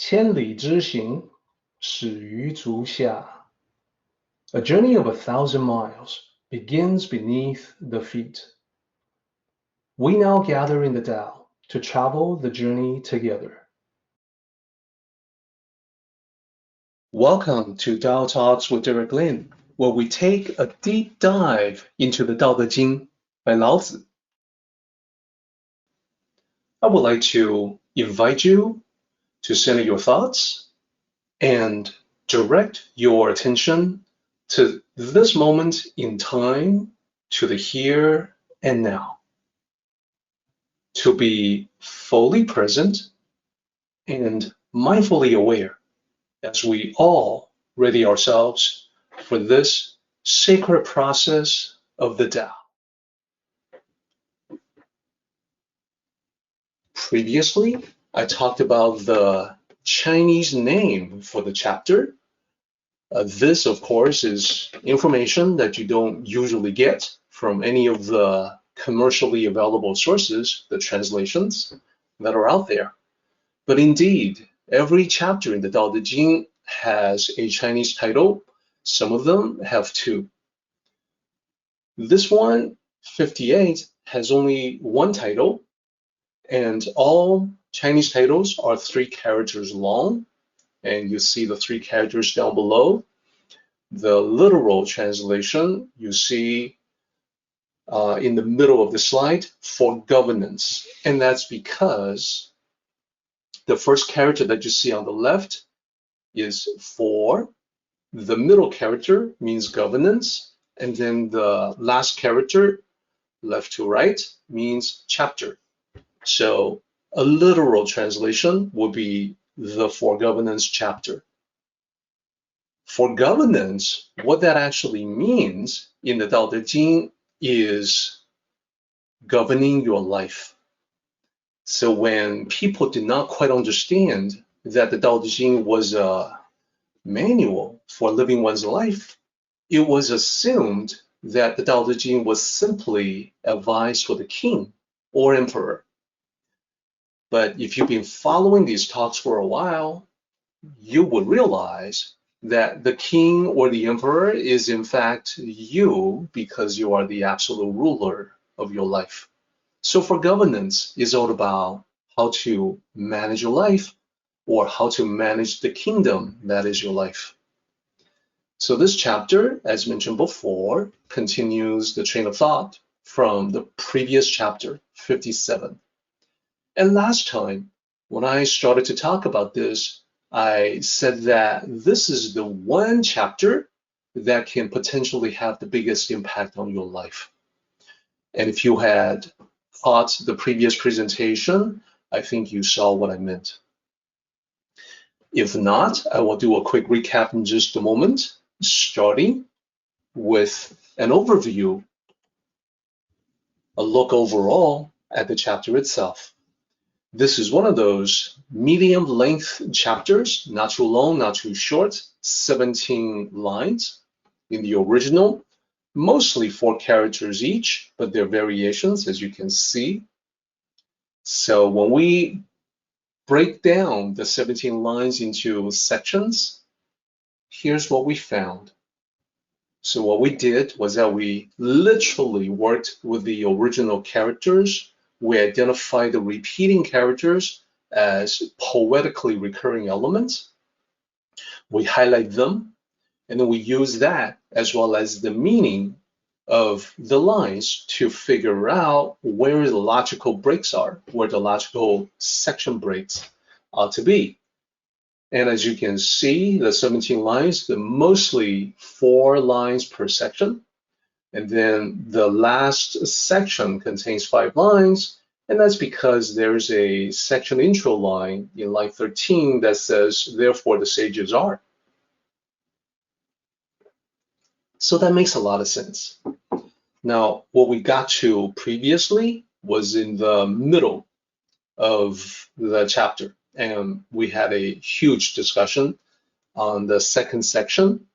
千里之行，始于足下。A journey of 1,000 miles begins beneath the feet. We now gather in the Tao to travel the journey together. Welcome to Tao Talks with Derek Lin, where we take a deep dive into the Tao Te Ching by Lao Tzu. I would like to invite you to center your thoughts and direct your attention to this moment in time, to the here and now. To be fully present and mindfully aware as we all ready ourselves for this sacred process of the Tao. Previously, I talked about the Chinese name for the chapter. This, of course, is information that you don't usually get from any of the commercially available sources, the translations that are out there. But indeed, every chapter in the Tao Te Ching has a Chinese title. Some of them have two. This one, 58, has only one title, and all Chinese titles are 3 characters long, and you see the 3 characters down below. The literal translation you see in the middle of the slide, for governance, and that's because the first character that you see on the left is for, the middle character means governance, and then the last character, left to right, means chapter. So a literal translation would be the for governance chapter. For governance, what that actually means in the Tao Te Ching is governing your life. So when people did not quite understand that the Tao Te Ching was a manual for living one's life, it was assumed that the Tao Te Ching was simply advice for the king or emperor. But if you've been following these talks for a while, you would realize that the king or the emperor is in fact you, because you are the absolute ruler of your life. So for governance is all about how to manage your life, or how to manage the kingdom that is your life. So this chapter, as mentioned before, continues the train of thought from the previous chapter, 57. And last time, when I started to talk about this, I said that this is the one chapter that can potentially have the biggest impact on your life. And if you had caught the previous presentation, I think you saw what I meant. If not, I will do a quick recap in just a moment, starting with an overview, a look overall at the chapter itself. This is one of those medium length chapters, not too long, not too short, 17 lines in the original, mostly 4 characters each, but there are variations, as you can see. So when we break down the 17 lines into sections, here's what we found. So what we did was that we literally worked with the original characters. We identify the repeating characters as poetically recurring elements. We highlight them, and then we use that as well as the meaning of the lines to figure out where the logical breaks are, where the logical section breaks ought to be. And as you can see, the 17 lines, they're mostly 4 lines per section. And then the last section contains 5 lines, and that's because there's a section intro line in line 13 that says, therefore the sages are. So that makes a lot of sense. Now, what we got to previously was in the middle of the chapter, and we had a huge discussion on the second section.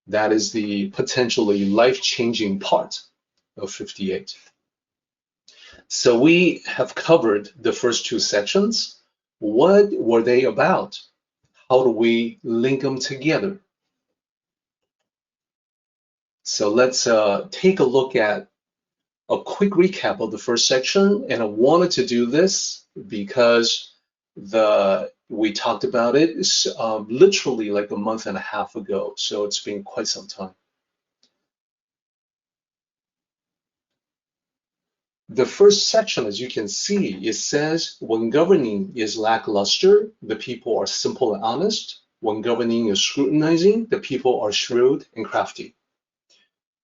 That is the potentially life-changing part of 58. So we have covered the first 2 sections. What were they about? how do we link them together? So let's take a look at a quick recap of the first section. And I wanted to do this because we talked about it literally like a month and a half ago. So it's been quite some time. The first section, as you can see, it says when governing is lackluster, the people are simple and honest. When governing is scrutinizing, the people are shrewd and crafty.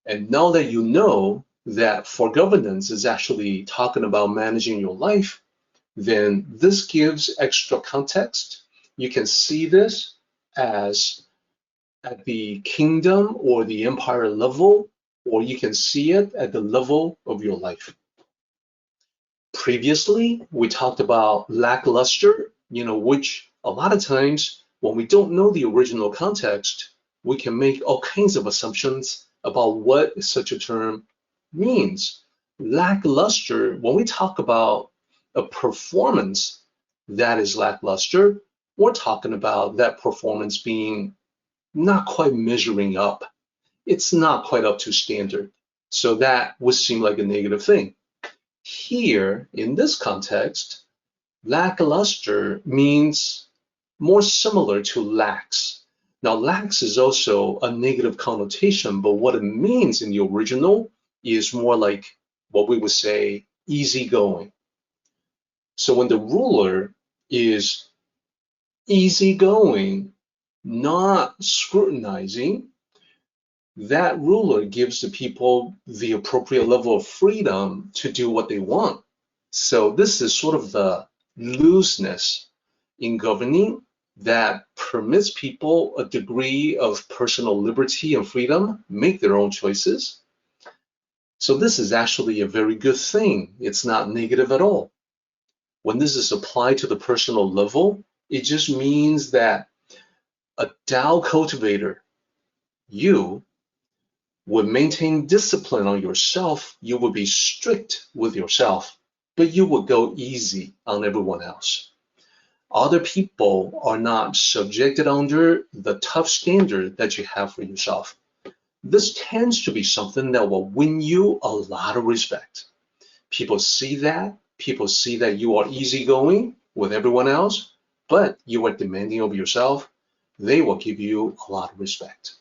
And now that you know that for governance is actually talking about managing your life, then this gives extra context. You can see this as at the kingdom or the empire level, or you can see it at the level of your life. Previously, we talked about lackluster, which a lot of times when we don't know the original context, we can make all kinds of assumptions about what such a term means. Lackluster, when we talk about a performance that is lackluster, we're talking about that performance being not quite measuring up. It's not quite up to standard. So that would seem like a negative thing. Here, in this context, lackluster means more similar to lax. Now, lax is also a negative connotation, but what it means in the original is more like what we would say easygoing. So when the ruler is easygoing, not scrutinizing, that ruler gives the people the appropriate level of freedom to do what they want. So this is sort of the looseness in governing that permits people a degree of personal liberty and freedom, make their own choices. So this is actually a very good thing. It's not negative at all. When this is applied to the personal level, it just means that a Tao cultivator, you would maintain discipline on yourself, you would be strict with yourself, but you would go easy on everyone else. Other people are not subjected under the tough standard that you have for yourself. This tends to be something that will win you a lot of respect. People see that you are easygoing with everyone else, but you are demanding of yourself. They will give you a lot of respect.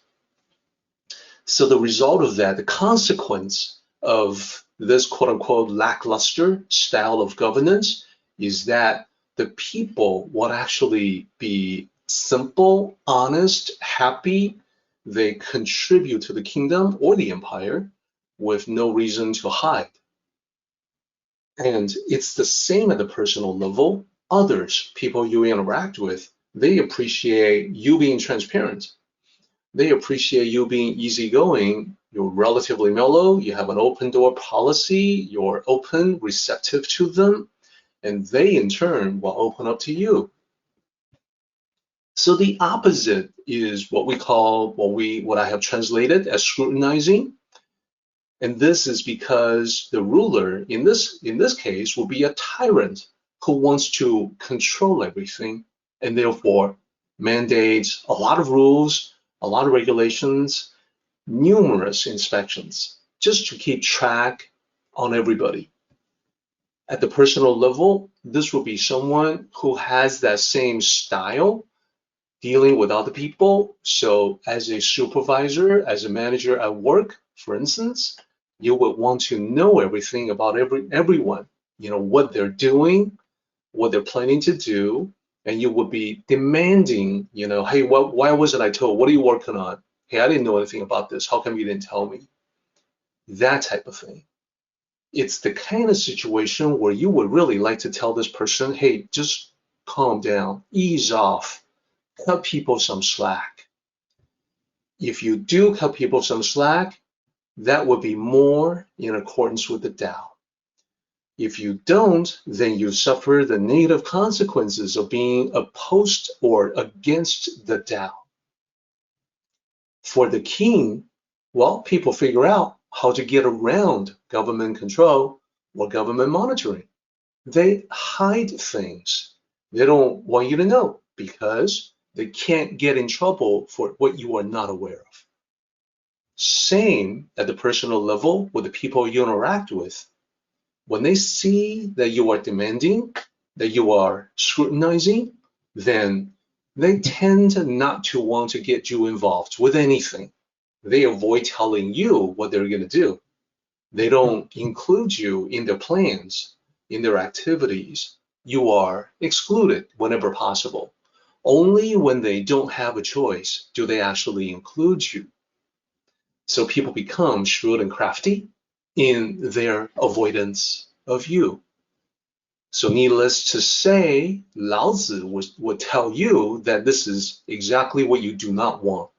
So the result of that, the consequence of this quote-unquote lackluster style of governance is that the people would actually be simple, honest, happy. They contribute to the kingdom or the empire with no reason to hide. And it's the same at the personal level. Others, people you interact with, they appreciate you being transparent. They appreciate you being easygoing. You're relatively mellow. You have an open door policy. You're open, receptive to them. And they, in turn, will open up to you. So the opposite is what we call, what I have translated as scrutinizing. And this is because the ruler, in this case, will be a tyrant who wants to control everything and therefore mandates a lot of rules, a lot of regulations, numerous inspections, just to keep track on everybody. At the personal level, this will be someone who has that same style dealing with other people. So as a supervisor, as a manager at work, for instance, you would want to know everything about everyone, what they're doing, what they're planning to do, and you would be demanding, hey, why wasn't I told? What are you working on? Hey, I didn't know anything about this. How come you didn't tell me? That type of thing. It's the kind of situation where you would really like to tell this person, hey, just calm down, ease off, cut people some slack. If you do cut people some slack, that would be more in accordance with the Tao. If you don't, then you suffer the negative consequences of being opposed or against the Tao. For the king, well, people figure out how to get around government control or government monitoring. They hide things. They don't want you to know because They can't get in trouble for what you are not aware of. Same at the personal level with the people you interact with. When they see that you are demanding, that you are scrutinizing, then they tend not to want to get you involved with anything. They avoid telling you what they're going to do. They don't include you in their plans, in their activities. You are excluded whenever possible. Only when they don't have a choice do they actually include you. So people become shrewd and crafty in their avoidance of you. So needless to say, Lao Tzu would tell you that this is exactly what you do not want.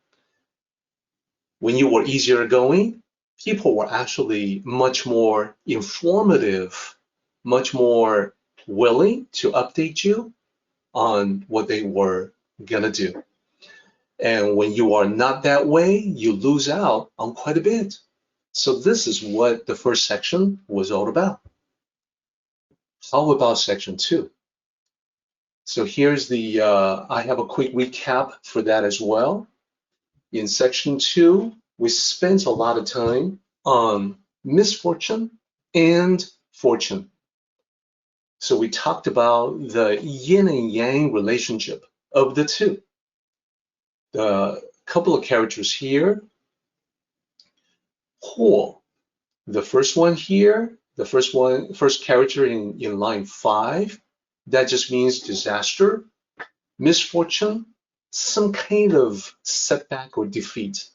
When you were easier going, people were actually much more informative, much more willing to update you on what they were gonna do. And when you are not that way, you lose out on quite a bit. So this is what the first section was all about. How about section 2? So here's the, I have a quick recap for that as well. In section 2, we spent a lot of time on misfortune and fortune. So we talked about the yin and yang relationship of the two. The couple of characters here, 祸, the first one here, the first character in line 5, that just means disaster, misfortune, some kind of setback or defeat,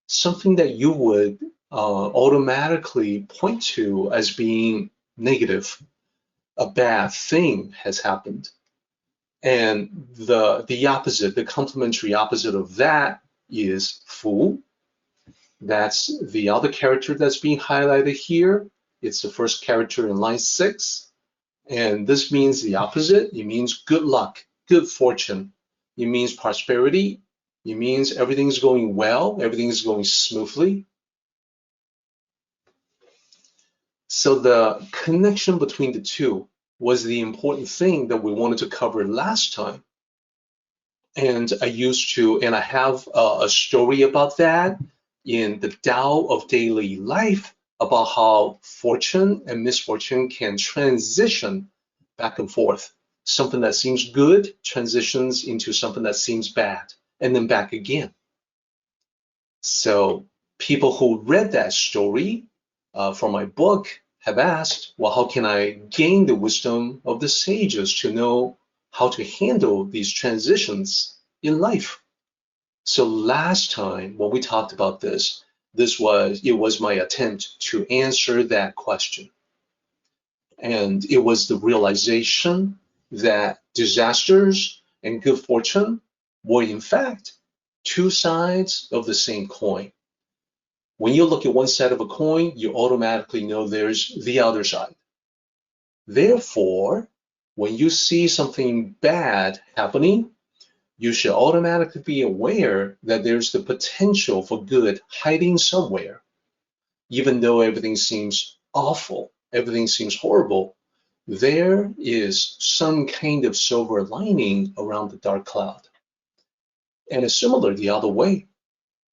something that you would automatically point to as being negative. A bad thing has happened. And the opposite, the complementary opposite of that is fu. That's the other character that's being highlighted here. It's the first character in line 6. And this means the opposite. It means good luck, good fortune. It means prosperity. It means everything's going well, everything's going smoothly. So the connection between the two was the important thing that we wanted to cover last time. And I have a story about that in the Tao of Daily Life about how fortune and misfortune can transition back and forth. Something that seems good transitions into something that seems bad, and then back again. So people who read that story from my book have asked, well, how can I gain the wisdom of the sages to know how to handle these transitions in life? So last time when we talked about this, it was my attempt to answer that question. And it was the realization that disasters and good fortune were in fact two sides of the same coin. When you look at one side of a coin, you automatically know there's the other side. Therefore, when you see something bad happening, you should automatically be aware that there's the potential for good hiding somewhere. Even though everything seems awful, everything seems horrible, there is some kind of silver lining around the dark cloud. And it's similar the other way.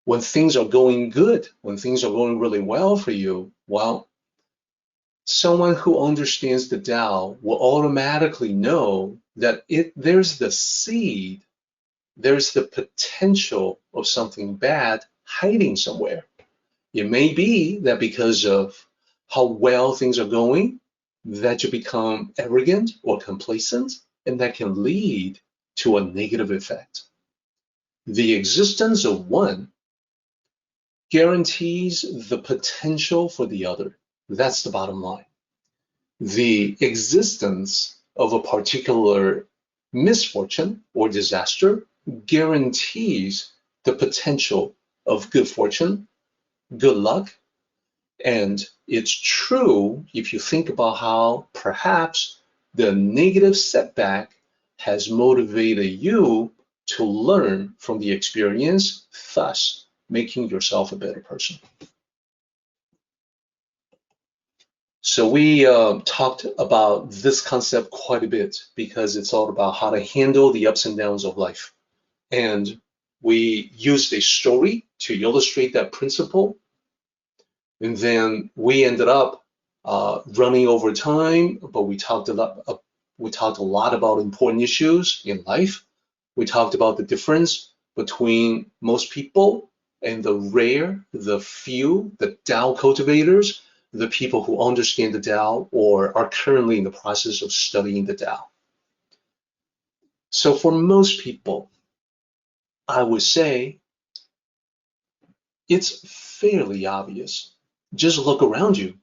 When things are going good, when things are going really well for you, well, someone who understands the Tao will automatically know that there's the seed, there's the potential of something bad hiding somewhere. It may be that because of how well things are going, that you become arrogant or complacent, and that can lead to a negative effect. The existence of one guarantees the potential for the other. That's the bottom line. The existence of a particular misfortune or disaster guarantees the potential of good fortune, good luck. And it's true if you think about how perhaps the negative setback has motivated you to learn from the experience, thus making yourself a better person. So we talked about this concept quite a bit because it's all about how to handle the ups and downs of life. And we used a story to illustrate that principle. And then we ended up running over time, but we talked a lot about important issues in life. We talked about the difference between most people and the rare, the few, the Tao cultivators, the people who understand the Tao or are currently in the process of studying the Tao. So for most people, I would say it's fairly obvious. Just look around you.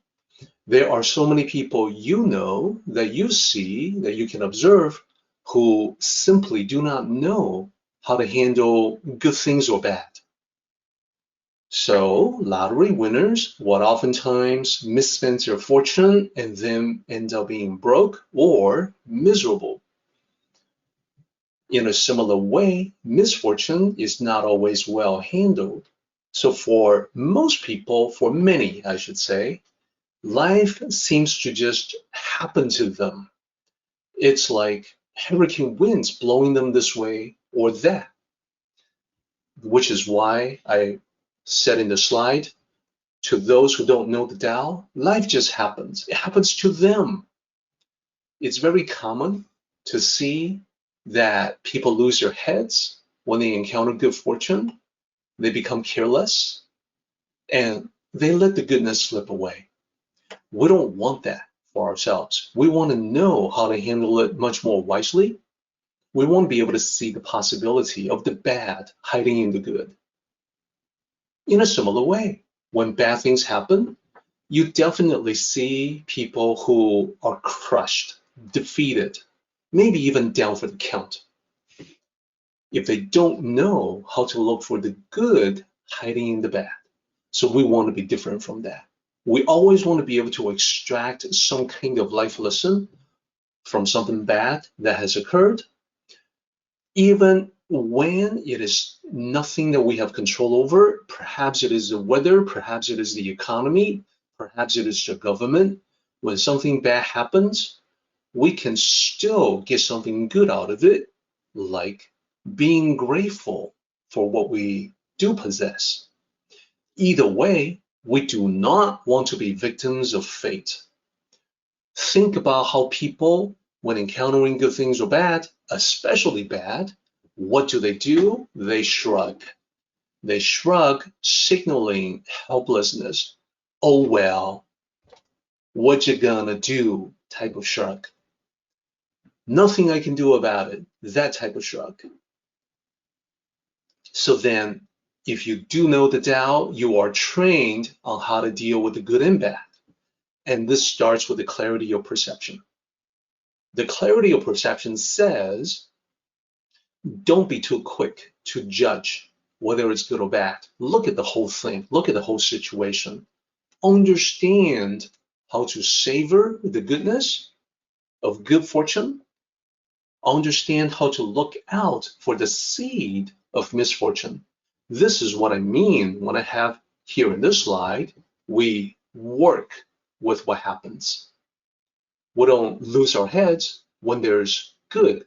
There are so many people you know, that you see, that you can observe, who simply do not know how to handle good things or bad. So lottery winners would oftentimes misspend their fortune and then end up being broke or miserable. In a similar way, misfortune is not always well handled. So for most people, for many, I should say, life seems to just happen to them. It's like hurricane winds blowing them this way or that, which is why I said in the slide, to those who don't know the Tao, life just happens. It happens to them. It's very common to see that people lose their heads when they encounter good fortune. They become careless and they let the goodness slip away. We don't want that for ourselves. We want to know how to handle it much more wisely. We want to be able to see the possibility of the bad hiding in the good. In a similar way, when bad things happen, you definitely see people who are crushed, defeated, maybe even down for the count, if they don't know how to look for the good hiding in the bad. So we want to be different from that. We always want to be able to extract some kind of life lesson from something bad that has occurred, even when it is nothing that we have control over. Perhaps it is the weather, perhaps it is the economy, perhaps it is the government. When something bad happens, we can still get something good out of it, like being grateful for what we do possess. Either way, we do not want to be victims of fate. Think about how people, when encountering good things or bad, especially bad, what do? They shrug. They shrug, signaling helplessness. Oh well, what you gonna do type of shrug. Nothing I can do about it, that type of shrug. So then, if you do know the Tao, you are trained on how to deal with the good and bad. And this starts with the clarity of perception. The clarity of perception says, don't be too quick to judge whether it's good or bad. Look at the whole thing. Look at the whole situation. Understand how to savor the goodness of good fortune. Understand how to look out for the seed of misfortune. This is what I mean when I have here in this slide, we work with what happens. We don't lose our heads when there's good.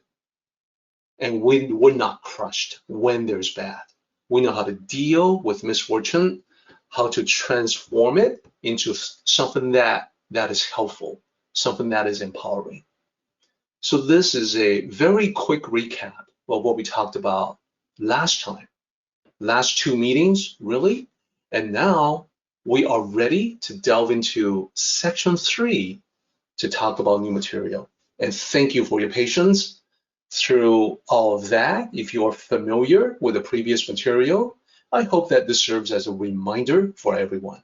And we're not crushed when there's bad. We know how to deal with misfortune, how to transform it into something that is helpful, something that is empowering. So this is a very quick recap of what we talked about last time. Last two meetings, really. And now we are ready to delve into section 3 to talk about new material. And thank you for your patience through all of that. If you are familiar with the previous material, I hope that this serves as a reminder for everyone.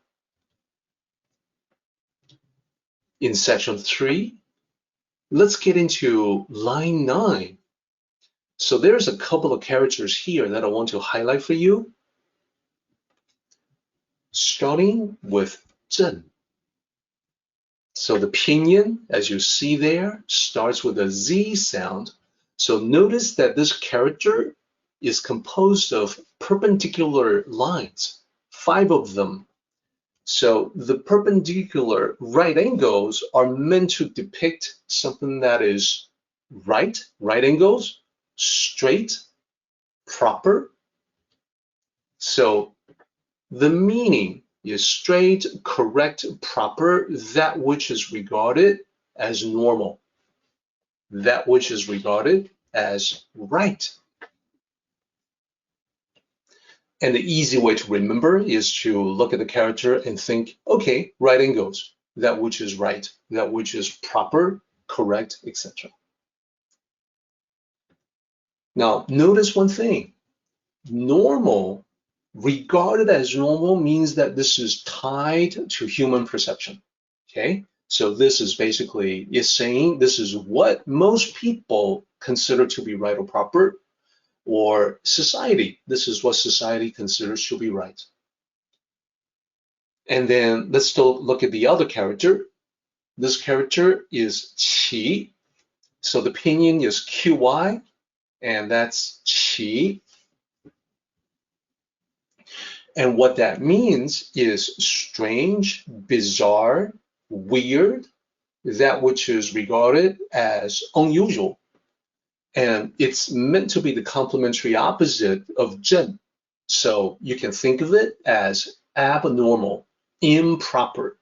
In section 3, let's get into line 9. So there's a couple of characters here that I want to highlight for you. Starting with Zhen. So the pinyin, as you see there, starts with a Z sound. So notice that this character is composed of perpendicular lines, 5 of them. So the perpendicular right angles are meant to depict something that is right angles, straight, proper. So the meaning is straight, correct, proper, that which is regarded as normal, that which is regarded as right. And the easy way to remember is to look at the character and think, okay, right and goes, that which is right, that which is proper, correct, etc. Now, notice one thing. Normal, regarded as normal, means that this is tied to human perception, okay? So this is basically, is saying this is what most people consider to be right or proper, or society, this is what society considers to be right. And then let's still look at the other character. This character is qi. So the pinyin is qy, and that's qi. And what that means is strange, bizarre, weird, that which is regarded as unusual. And it's meant to be the complementary opposite of zhen. So you can think of it as abnormal, improper,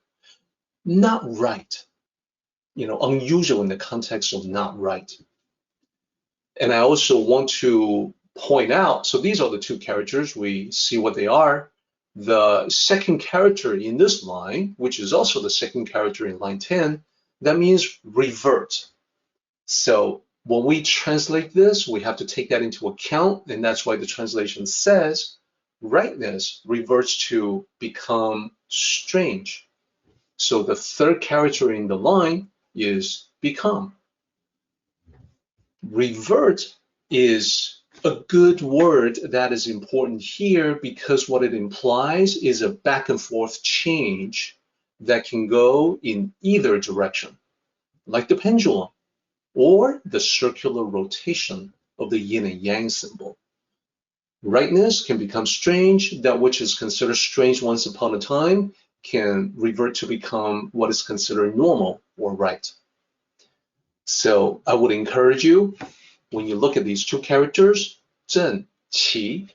not right, unusual in the context of not right. And I also want to point out, so these are the two characters, we see what they are. The second character in this line, which is also the second character in line 10, that means revert. So when we translate this, we have to take that into account, and that's why the translation says rightness reverts to become strange. So the third character in the line is become. Revert is a good word that is important here because what it implies is a back and forth change that can go in either direction, like the pendulum, or the circular rotation of the yin and yang symbol. Rightness can become strange. That which is considered strange once upon a time can revert to become what is considered normal or right. So I would encourage you, when you look at these two characters, zhen, qi,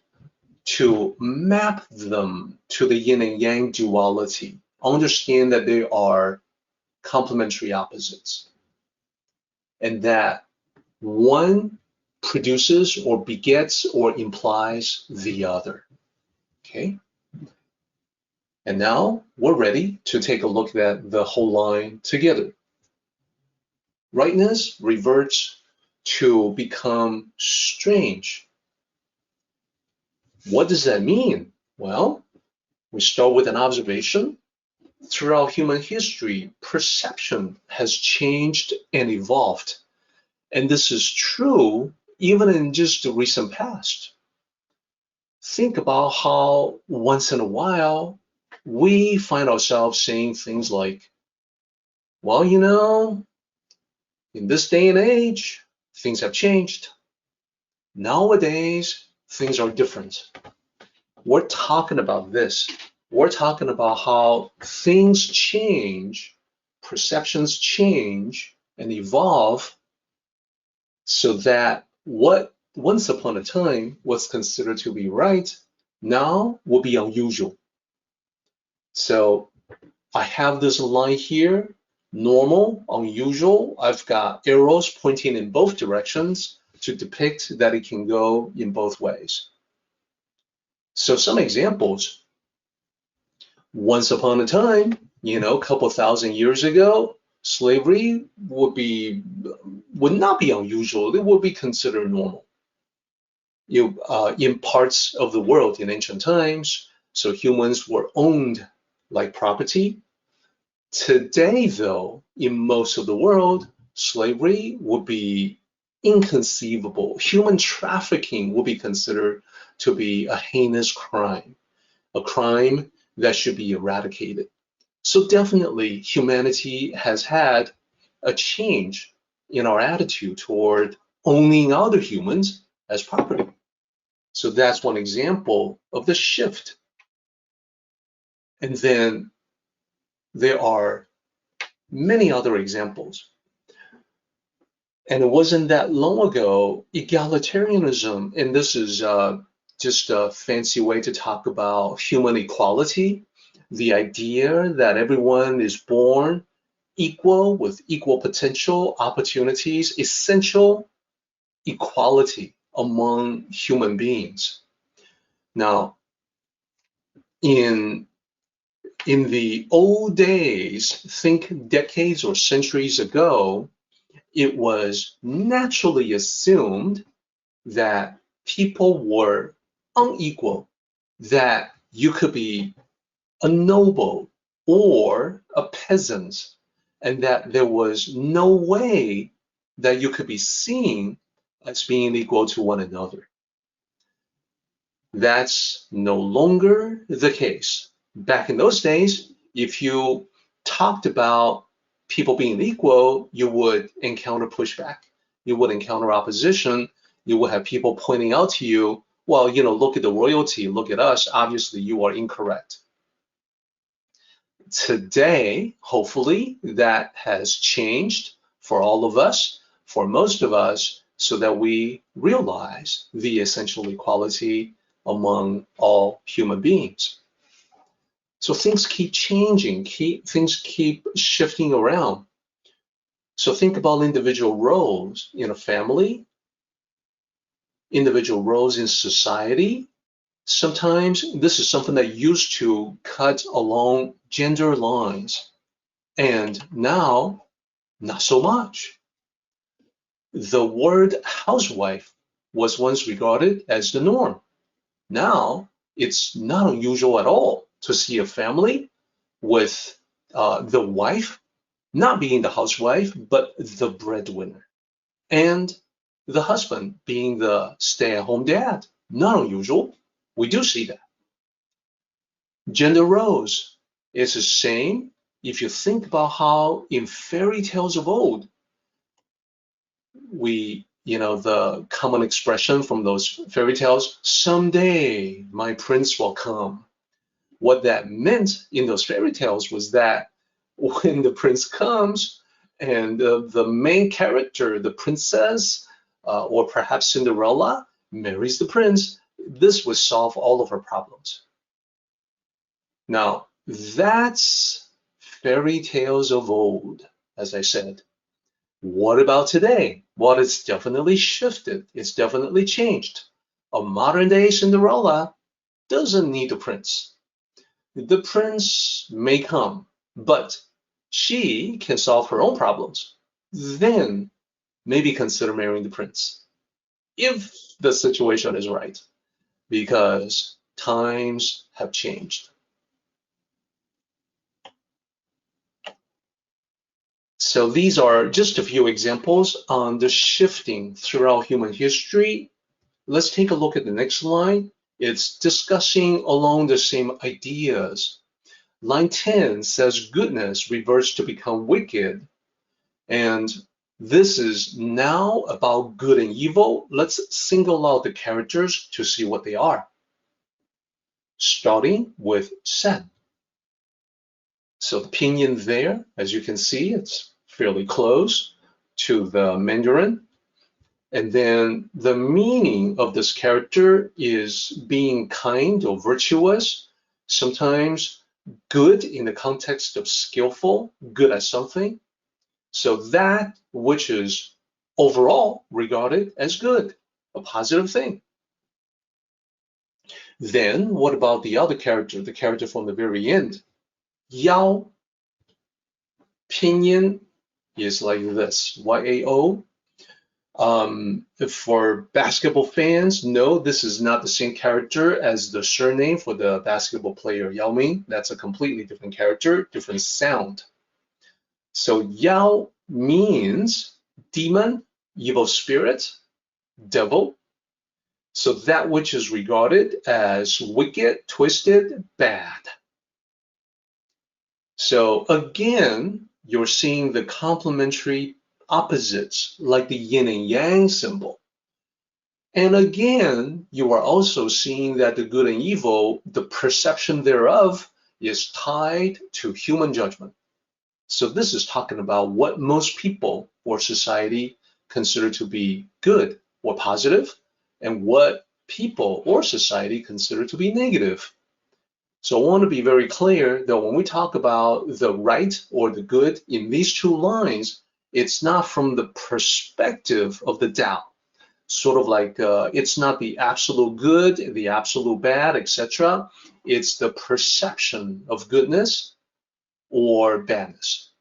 to map them to the yin and yang duality. Understand that they are complementary opposites, and that one produces or begets or implies the other, okay? And now we're ready to take a look at the whole line together. Rightness reverts to become strange. What does that mean? Well, we start with an observation. Throughout human history, perception has changed and evolved. And this is true even in just the recent past. Think about how once in a while we find ourselves saying things like, well, in this day and age, things have changed. Nowadays, things are different. We're talking about this. We're talking about how things change, perceptions change and evolve, so that what once upon a time was considered to be right now will be unusual. So I have this line here, normal, unusual. I've got arrows pointing in both directions to depict that it can go in both ways. So some examples. Once upon a time, a couple thousand years ago, slavery would not be unusual. It would be considered normal. In parts of the world in ancient times, so humans were owned like property. Today, though, in most of the world, slavery would be inconceivable. Human trafficking would be considered to be a heinous crime, a crime that should be eradicated. So definitely humanity has had a change in our attitude toward owning other humans as property. So that's one example of the shift. And then there are many other examples. And it wasn't that long ago, egalitarianism, and this is just a fancy way to talk about human equality, the idea that everyone is born equal with equal potential, opportunities, essential equality among human beings. Now, in the old days, think decades or centuries ago, it was naturally assumed that people were unequal, that you could be a noble or a peasant, and that there was no way that you could be seen as being equal to one another. That's no longer the case. Back in those days, if you talked about people being equal, you would encounter pushback. You would encounter opposition. You would have people pointing out to you, well, look at the royalty, look at us, obviously you are incorrect. Today, hopefully, that has changed for all of us, for most of us, so that we realize the essential equality among all human beings. So things keep changing, things keep shifting around. So think about individual roles in a family, individual roles in society. Sometimes this is something that used to cut along gender lines, and now not so much. The word housewife was once regarded as the norm. Now it's not unusual at all to see a family with the wife not being the housewife, but the breadwinner, and the husband being the stay-at-home dad. Not unusual. We do see that. Gender roles is the same if you think about how in fairy tales of old, the common expression from those fairy tales, someday my prince will come. What that meant in those fairy tales was that when the prince comes and the main character, the princess, or perhaps Cinderella, marries the prince, this would solve all of her problems. Now, that's fairy tales of old, as I said. What about today? Well, it's definitely shifted. It's definitely changed. A modern day Cinderella doesn't need a prince. The prince may come, but she can solve her own problems. Then maybe consider marrying the prince, if the situation is right, because times have changed. So these are just a few examples on the shifting throughout human history. Let's take a look at the next line. It's discussing along the same ideas. Line 10 says goodness reverts to become wicked. And this is now about good and evil. Let's single out the characters to see what they are. Starting with San. So the pinyin there, as you can see, it's fairly close to the Mandarin. And then the meaning of this character is being kind or virtuous, sometimes good in the context of skillful, good at something. So that which is overall regarded as good, a positive thing. Then what about the other character, the character from the very end? Yao. Pinyin is like this, Y-A-O. For basketball fans, no, this is not the same character as the surname for the basketball player Yao Ming. That's a completely different character, different sound. So Yao means demon, evil spirit, devil. So that which is regarded as wicked, twisted, bad. So again, you're seeing the complementary opposites like the yin and yang symbol. And again, you are also seeing that the good and evil, the perception thereof, is tied to human judgment. So this is talking about what most people or society consider to be good or positive, and what people or society consider to be negative. So I want to be very clear that when we talk about the right or the good in these two lines, it's not from the perspective of the Tao. Sort of like it's not the absolute good, the absolute bad, etc. It's the perception of goodness or badness.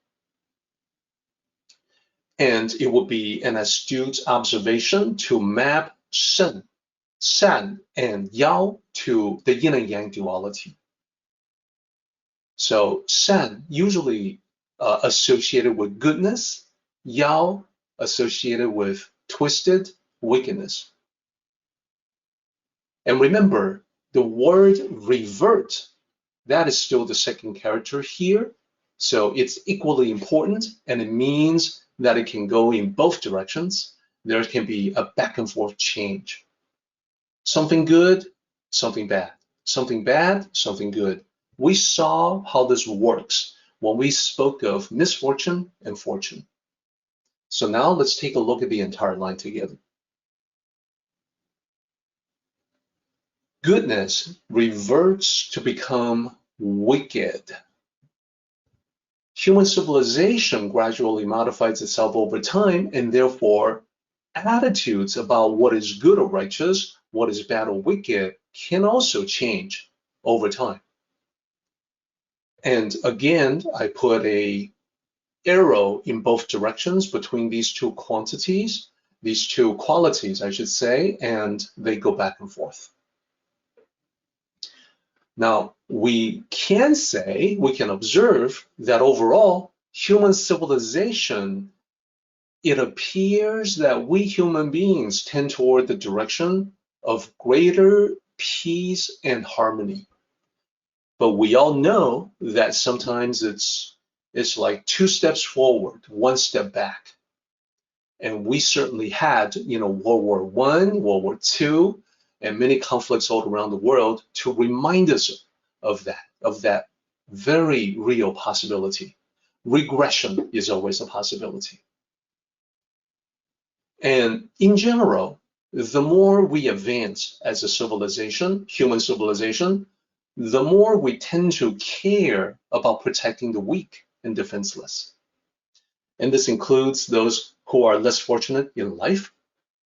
And it would be an astute observation to map san, and yao to the yin and yang duality. So san usually associated with goodness, yao associated with twisted wickedness. And remember, the word revert, that is still the second character here. So it's equally important, and it means that it can go in both directions. There can be a back and forth change. Something good, something bad. Something bad, something good. We saw how this works when we spoke of misfortune and fortune. So now let's take a look at the entire line together. Goodness reverts to become wicked. Human civilization gradually modifies itself over time, and therefore attitudes about what is good or righteous, what is bad or wicked, can also change over time. And again, I put a arrow in both directions between these two quantities, these two qualities, I should say, and they go back and forth. Now, we can say, we can observe that overall, human civilization, it appears that we human beings tend toward the direction of greater peace and harmony. But we all know that sometimes it's like 2 steps forward, 1 step back. And we certainly had, World War I, World War II, and many conflicts all around the world to remind us of that very real possibility. Regression is always a possibility. And in general, the more we advance as a civilization, human civilization, the more we tend to care about protecting the weak and defenseless. And this includes those who are less fortunate in life,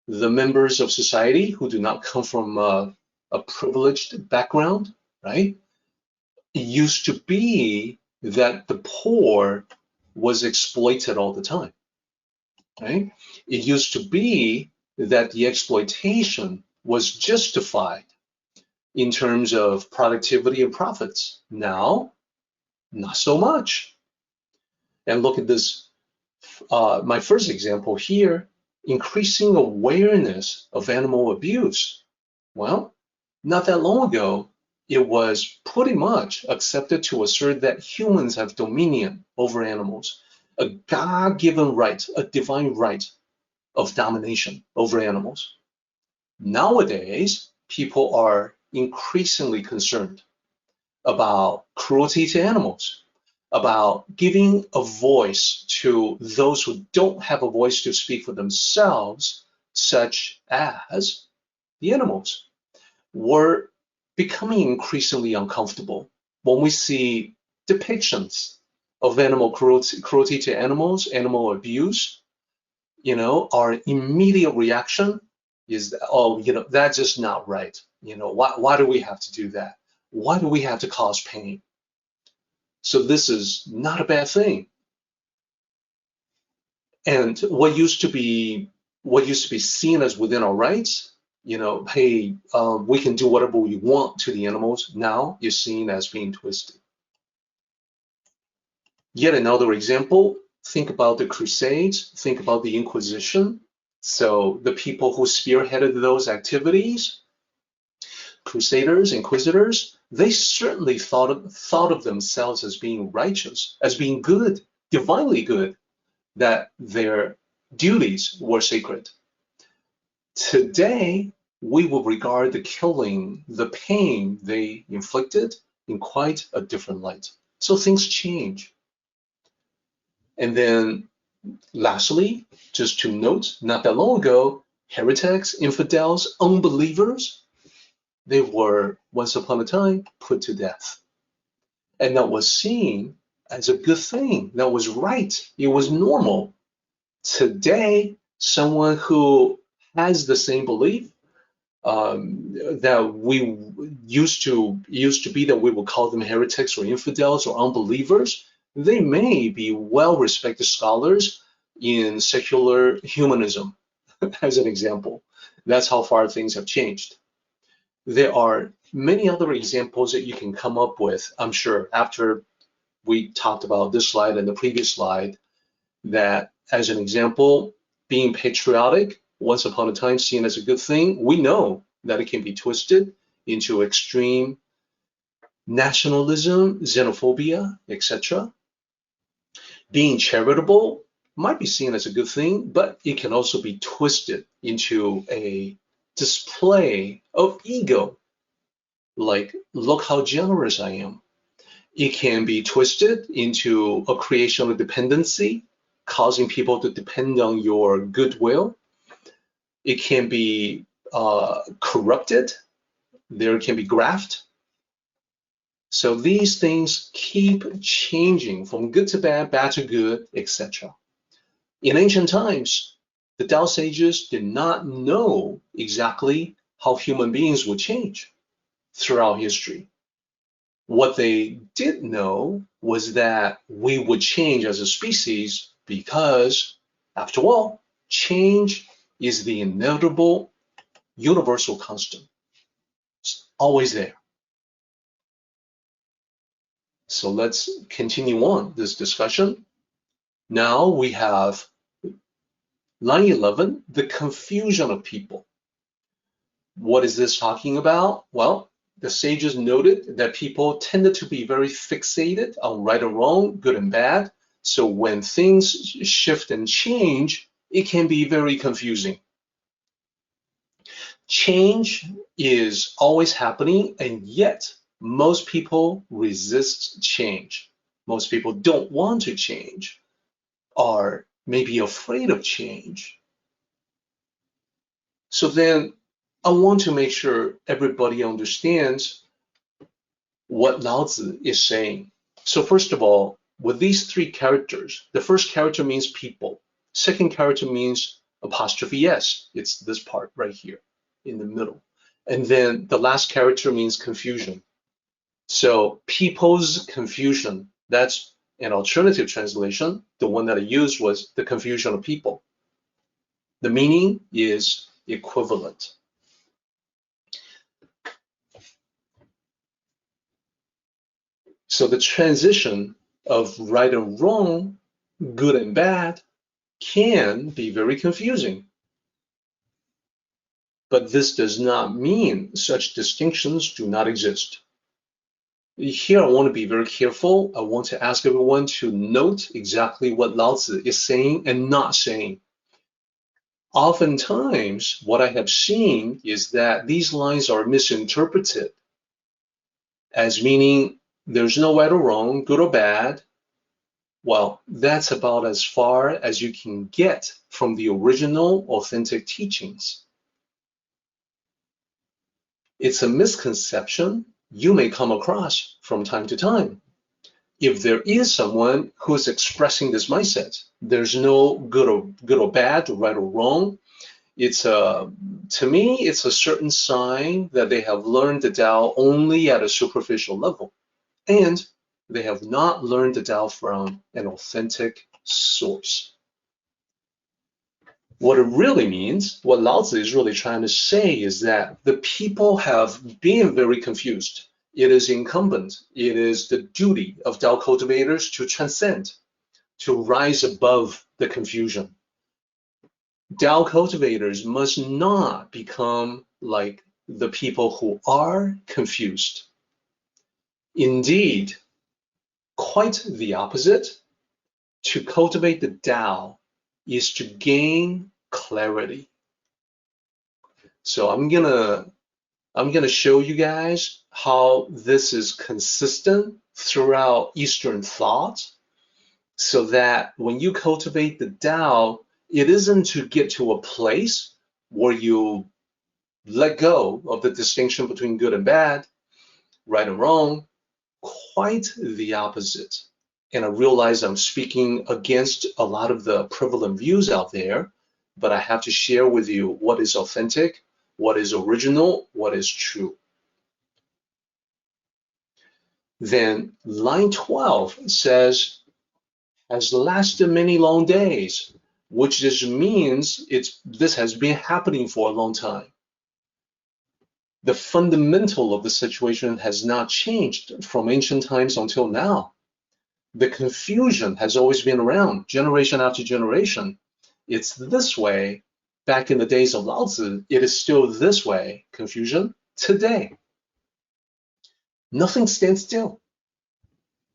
the members of society who do not come from a privileged background, right? It used to be that the poor was exploited all the time, right? It used to be that the exploitation was justified in terms of productivity and profits. Now, not so much. And look at this, my first example here, increasing awareness of animal abuse. Well, not that long ago, it was pretty much accepted to assert that humans have dominion over animals, a God-given right, a divine right of domination over animals. Nowadays, people are increasingly concerned about cruelty to animals, about giving a voice to those who don't have a voice to speak for themselves, such as the animals. We're becoming increasingly uncomfortable when we see depictions of animal cruelty to animals, animal abuse. Our immediate reaction is that, oh, that's just not right. Why do we have to do that? Why do we have to cause pain? So this is not a bad thing. And what used to be seen as within our rights, hey, we can do whatever we want to the animals, now is seen as being twisted. Yet another example, think about the Crusades, think about the Inquisition. So the people who spearheaded those activities, Crusaders, Inquisitors, they certainly thought of themselves as being righteous, as being good, divinely good, that their duties were sacred. Today, we will regard the killing, the pain they inflicted in quite a different light. So things change. And then Lastly, just to note, not that long ago, heretics, infidels, unbelievers, they were once upon a time put to death. And that was seen as a good thing. That was right. It was normal. Today, someone who has the same belief that we used to be, that we would call them heretics or infidels or unbelievers, they may be well-respected scholars in secular humanism, as an example. That's how far things have changed. There are many other examples that you can come up with, I'm sure, after we talked about this slide and the previous slide, that as an example, being patriotic, once upon a time seen as a good thing, we know that it can be twisted into extreme nationalism, xenophobia, etc. Being charitable might be seen as a good thing, but it can also be twisted into a display of ego, like, look how generous I am. It can be twisted into a creation of dependency, causing people to depend on your goodwill. It can be corrupted. There can be graft. So these things keep changing from good to bad, bad to good, etc. In ancient times, the Tao sages did not know exactly how human beings would change throughout history. What they did know was that we would change as a species because, after all, change is the inevitable universal constant. It's always there. So let's continue on this discussion. Now we have line 11, the confusion of people. What is this talking about? Well, the sages noted that people tended to be very fixated on right or wrong, good and bad. So when things shift and change, it can be very confusing. Change is always happening, and yet most people resist change. Most people don't want to change, are maybe afraid of change. So then I want to make sure everybody understands what Lao Tzu is saying. So first of all, with these three characters, the first character means people. Second character means apostrophe S. It's this part right here in the middle. And then the last character means confusion. So people's confusion, that's an alternative translation. The one that I used was the confusion of people. The meaning is equivalent. So the transition of right and wrong, good and bad, can be very confusing. But this does not mean such distinctions do not exist. Here I want to be very careful. I want to ask everyone to note exactly what Lao Tzu is saying and not saying. Oftentimes, what I have seen is that these lines are misinterpreted as meaning there's no right or wrong, good or bad. Well, that's about as far as you can get from the original authentic teachings. It's a misconception you may come across from time to time. If there is someone who's expressing this mindset, there's no good or bad, right or wrong. To me, it's a certain sign that they have learned the Tao only at a superficial level, and they have not learned the Tao from an authentic source. What it really means, what Lao Tzu is really trying to say, is that the people have been very confused. It is incumbent, it is the duty of Tao cultivators to transcend, to rise above the confusion. Tao cultivators must not become like the people who are confused. Indeed, quite the opposite. To cultivate the Tao is to gain clarity. So I'm gonna show you guys how this is consistent throughout Eastern thought. so that when you cultivate the Tao, it isn't to get to a place where you let go of the distinction between good and bad, right and wrong, quite the opposite. And I realize I'm speaking against a lot of the prevalent views out there, but I have to share with you what is authentic, what is original, what is true. Then line 12 says, has lasted many long days, which just means this has been happening for a long time. The fundamental of the situation has not changed from ancient times until now. The confusion has always been around, generation after generation. It's this way. Back in the days of Lao Tzu, it is still this way, confusion, today. Nothing stands still.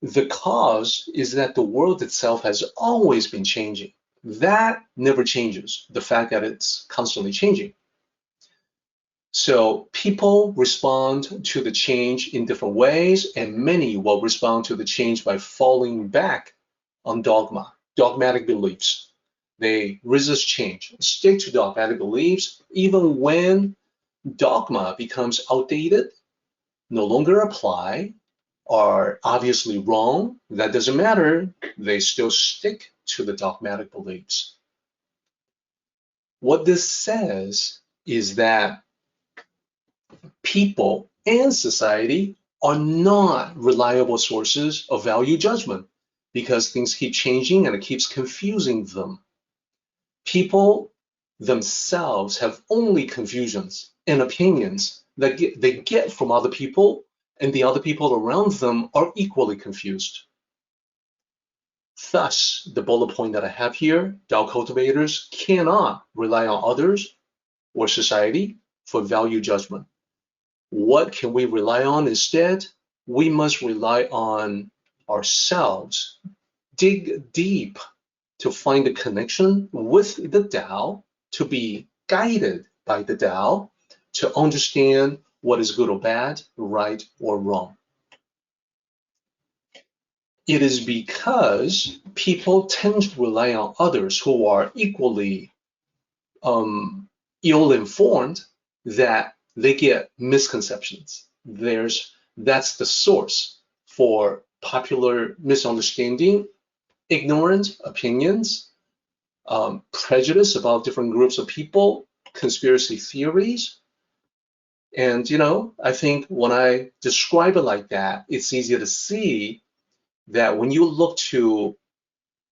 The cause is that the world itself has always been changing. That never changes, the fact that it's constantly changing. So people respond to the change in different ways, and many will respond to the change by falling back on dogmatic beliefs. They resist change, stick to dogmatic beliefs, even when dogma becomes outdated, no longer apply, are obviously wrong. That doesn't matter. They still stick to the dogmatic beliefs. What this says is that people and society are not reliable sources of value judgment because things keep changing and it keeps confusing them. People themselves have only confusions and opinions that they get from other people, and the other people around them are equally confused. Thus, the bullet point that I have here, Tao cultivators cannot rely on others or society for value judgment. What can we rely on instead? We must rely on ourselves. Dig deep to find a connection with the Tao, to be guided by the Tao, to understand what is good or bad, right or wrong. It is because people tend to rely on others who are equally ill-informed that they get misconceptions. That's the source for popular misunderstanding, ignorant opinions, prejudice about different groups of people, conspiracy theories. And, I think when I describe it like that, it's easier to see that when you look to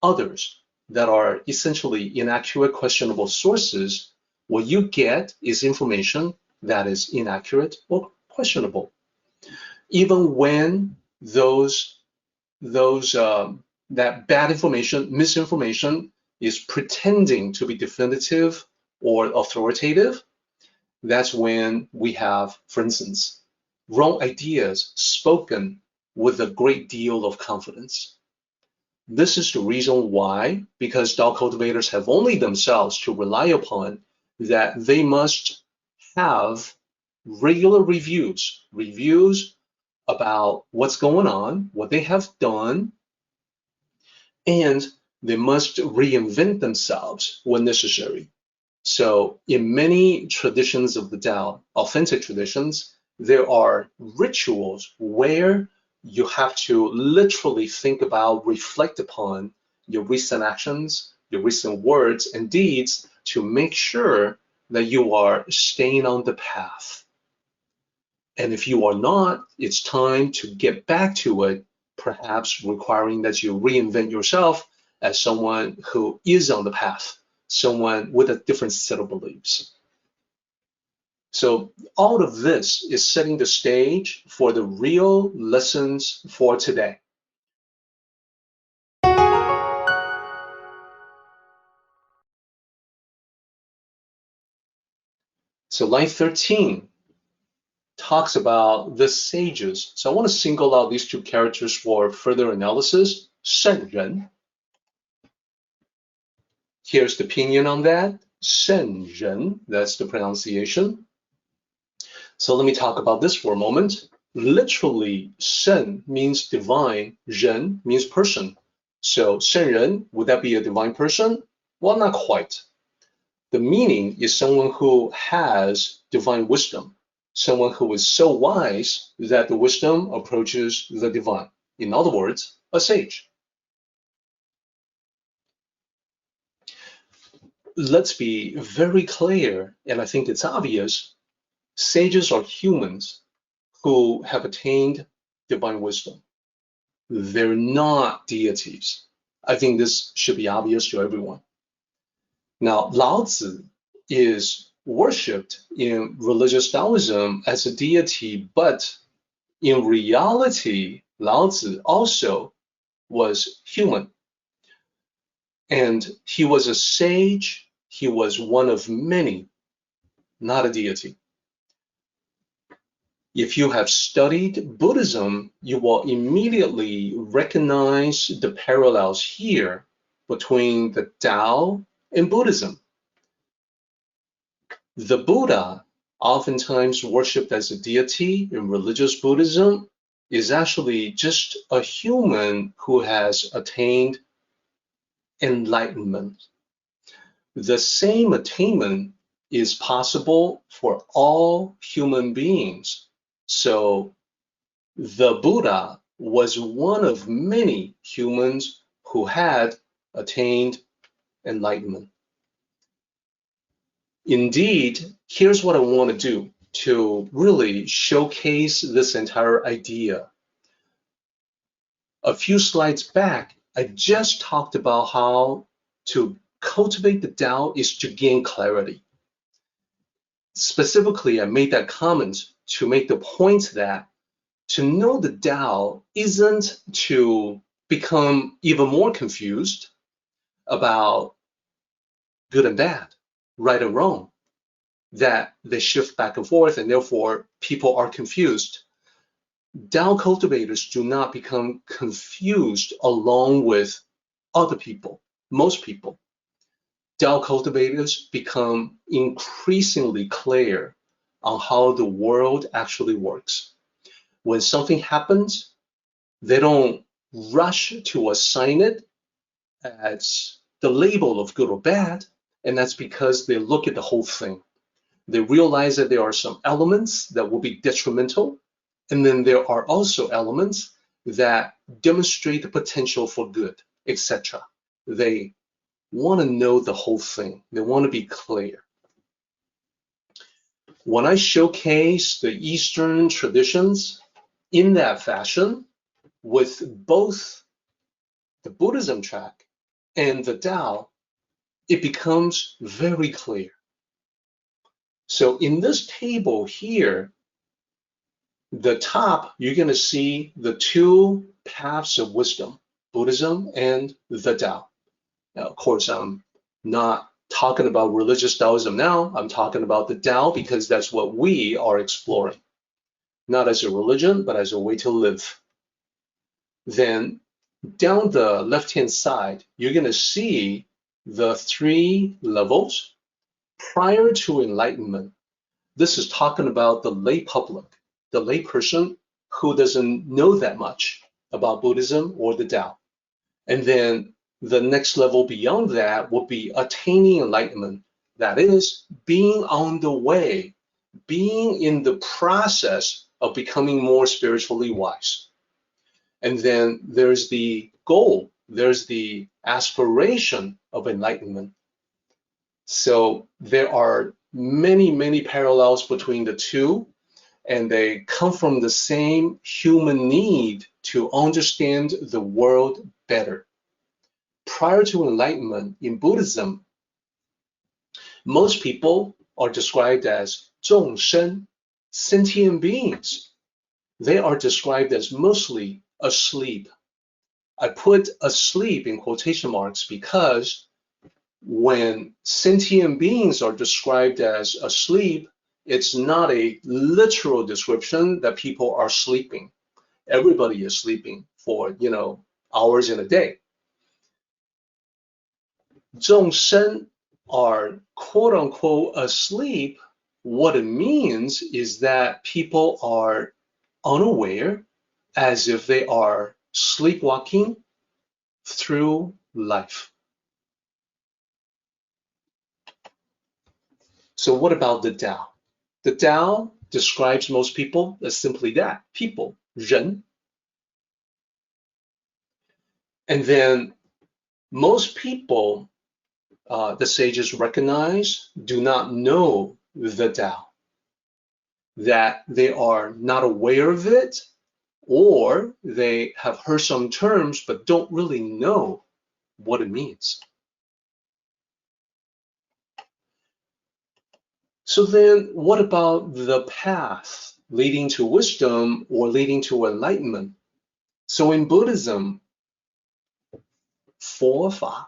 others that are essentially inaccurate, questionable sources, what you get is information that is inaccurate or questionable. Even when that bad information, misinformation is pretending to be definitive or authoritative, that's when we have, for instance, wrong ideas spoken with a great deal of confidence. This is the reason why, because Tao cultivators have only themselves to rely upon, that they must have regular reviews about what's going on, what they have done, and they must reinvent themselves when necessary. So in many traditions of the Tao, authentic traditions, there are rituals where you have to literally think about, reflect upon your recent actions, your recent words and deeds to make sure that you are staying on the path. And if you are not, it's time to get back to it, perhaps requiring that you reinvent yourself as someone who is on the path, someone with a different set of beliefs. So all of this is setting the stage for the real lessons for today. So line 13 talks about the sages. So I want to single out these two characters for further analysis. 圣人. Here's the opinion on that. 圣人, that's the pronunciation. So let me talk about this for a moment. Literally, 圣 means divine, 人 means person. So 圣人, would that be a divine person? Well, not quite. The meaning is someone who has divine wisdom, someone who is so wise that the wisdom approaches the divine. In other words, a sage. Let's be very clear, and I think it's obvious, sages are humans who have attained divine wisdom. They're not deities. I think this should be obvious to everyone. Now, Lao Tzu is worshipped in religious Taoism as a deity, but in reality, Lao Tzu also was human. And he was a sage. He was one of many, not a deity. If you have studied Buddhism, you will immediately recognize the parallels here between the Tao and Buddhism. The Buddha, oftentimes worshipped as a deity in religious Buddhism, is actually just a human who has attained enlightenment. The same attainment is possible for all human beings. So the Buddha was one of many humans who had attained enlightenment. Indeed, here's what I want to do to really showcase this entire idea. A few slides back, I just talked about how to cultivate the Tao is to gain clarity. Specifically, I made that comment to make the point that to know the Tao isn't to become even more confused about good and bad, right and wrong, that they shift back and forth and therefore people are confused. Tao cultivators do not become confused along with other people, most people. Tao cultivators become increasingly clear on how the world actually works. When something happens, they don't rush to assign it as the label of good or bad, and that's because they look at the whole thing. They realize that there are some elements that will be detrimental, and then there are also elements that demonstrate the potential for good, etc. They want to know the whole thing. They want to be clear. When I showcase the Eastern traditions in that fashion, with both the Buddhism track and the Tao, it becomes very clear. So in this table here, the top, you're going to see the two paths of wisdom, Buddhism and the Tao. Now, of course, I'm not talking about religious Taoism now. I'm talking about the Tao because that's what we are exploring, not as a religion, but as a way to live. Then down the left-hand side, you're going to see the three levels prior to enlightenment. This is talking about the lay public, the lay person who doesn't know that much about Buddhism or the Tao. And then the next level beyond that will be attaining enlightenment. That is, being on the way, being in the process of becoming more spiritually wise. And then there's the goal, there's the aspiration of enlightenment. So there are many, many parallels between the two, and they come from the same human need to understand the world better. Prior to enlightenment in Buddhism, most people are described as 众生, sentient beings. They are described as mostly asleep. I put asleep in quotation marks because when sentient beings are described as asleep, it's not a literal description that people are sleeping. Everybody is sleeping for, hours in a day. 众生 are quote unquote asleep. What it means is that people are unaware, as if they are sleepwalking through life. So what about the Tao? The Tao describes most people as simply that, people, 人. And then most people, the sages recognize, do not know the Tao, that they are not aware of it, or they have heard some terms but don't really know what it means. So then what about the path leading to wisdom or leading to enlightenment? So in Buddhism, 佛法,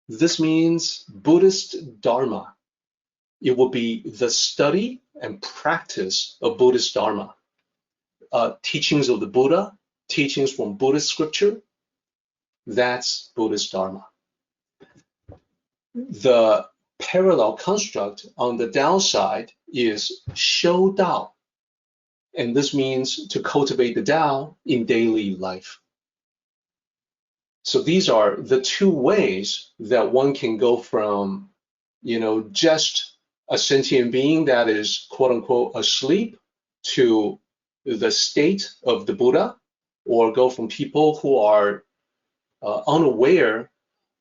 this means Buddhist Dharma. It will be the study and practice of Buddhist Dharma. Teachings of the Buddha, teachings from Buddhist scripture, that's Buddhist Dharma. The parallel construct on the Tao side is 修道, and this means to cultivate the Tao in daily life. So these are the two ways that one can go from, just a sentient being that is quote unquote asleep to the state of the Buddha, or go from people who are unaware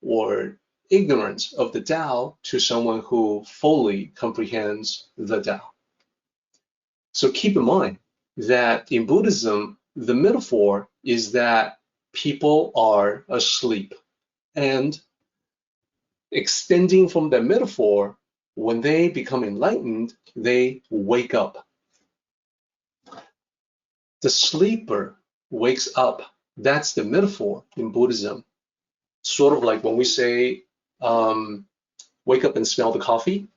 or ignorant of the Tao to someone who fully comprehends the Tao. So keep in mind that in Buddhism, the metaphor is that people are asleep, and extending from that metaphor, when they become enlightened, they wake up. The sleeper wakes up. That's the metaphor in Buddhism. Sort of like when we say, wake up and smell the coffee.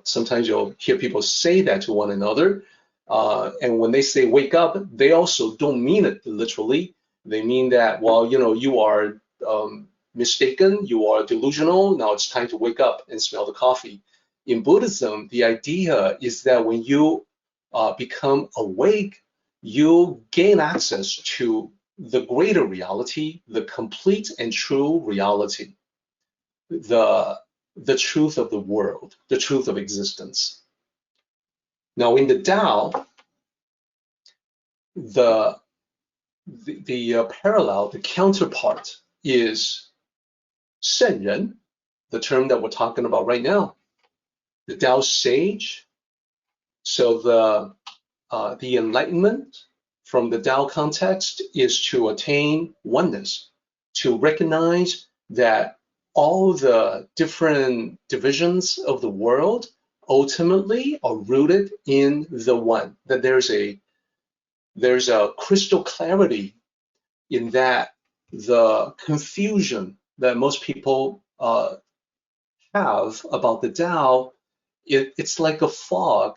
Sometimes you'll hear people say that to one another. And when they say wake up, they also don't mean it literally. They mean that, well, you are mistaken, you are delusional, now it's time to wake up and smell the coffee. In Buddhism, the idea is that when you become awake, you gain access to the greater reality, the complete and true reality, the truth of the world, the truth of existence. Now in the Tao, the parallel, the counterpart is 圣人, the term that we're talking about right now. The Tao sage. So the enlightenment from the Tao context is to attain oneness, to recognize that all the different divisions of the world ultimately are rooted in the one, that there's a crystal clarity in that the confusion that most people have about the Tao, it's like a fog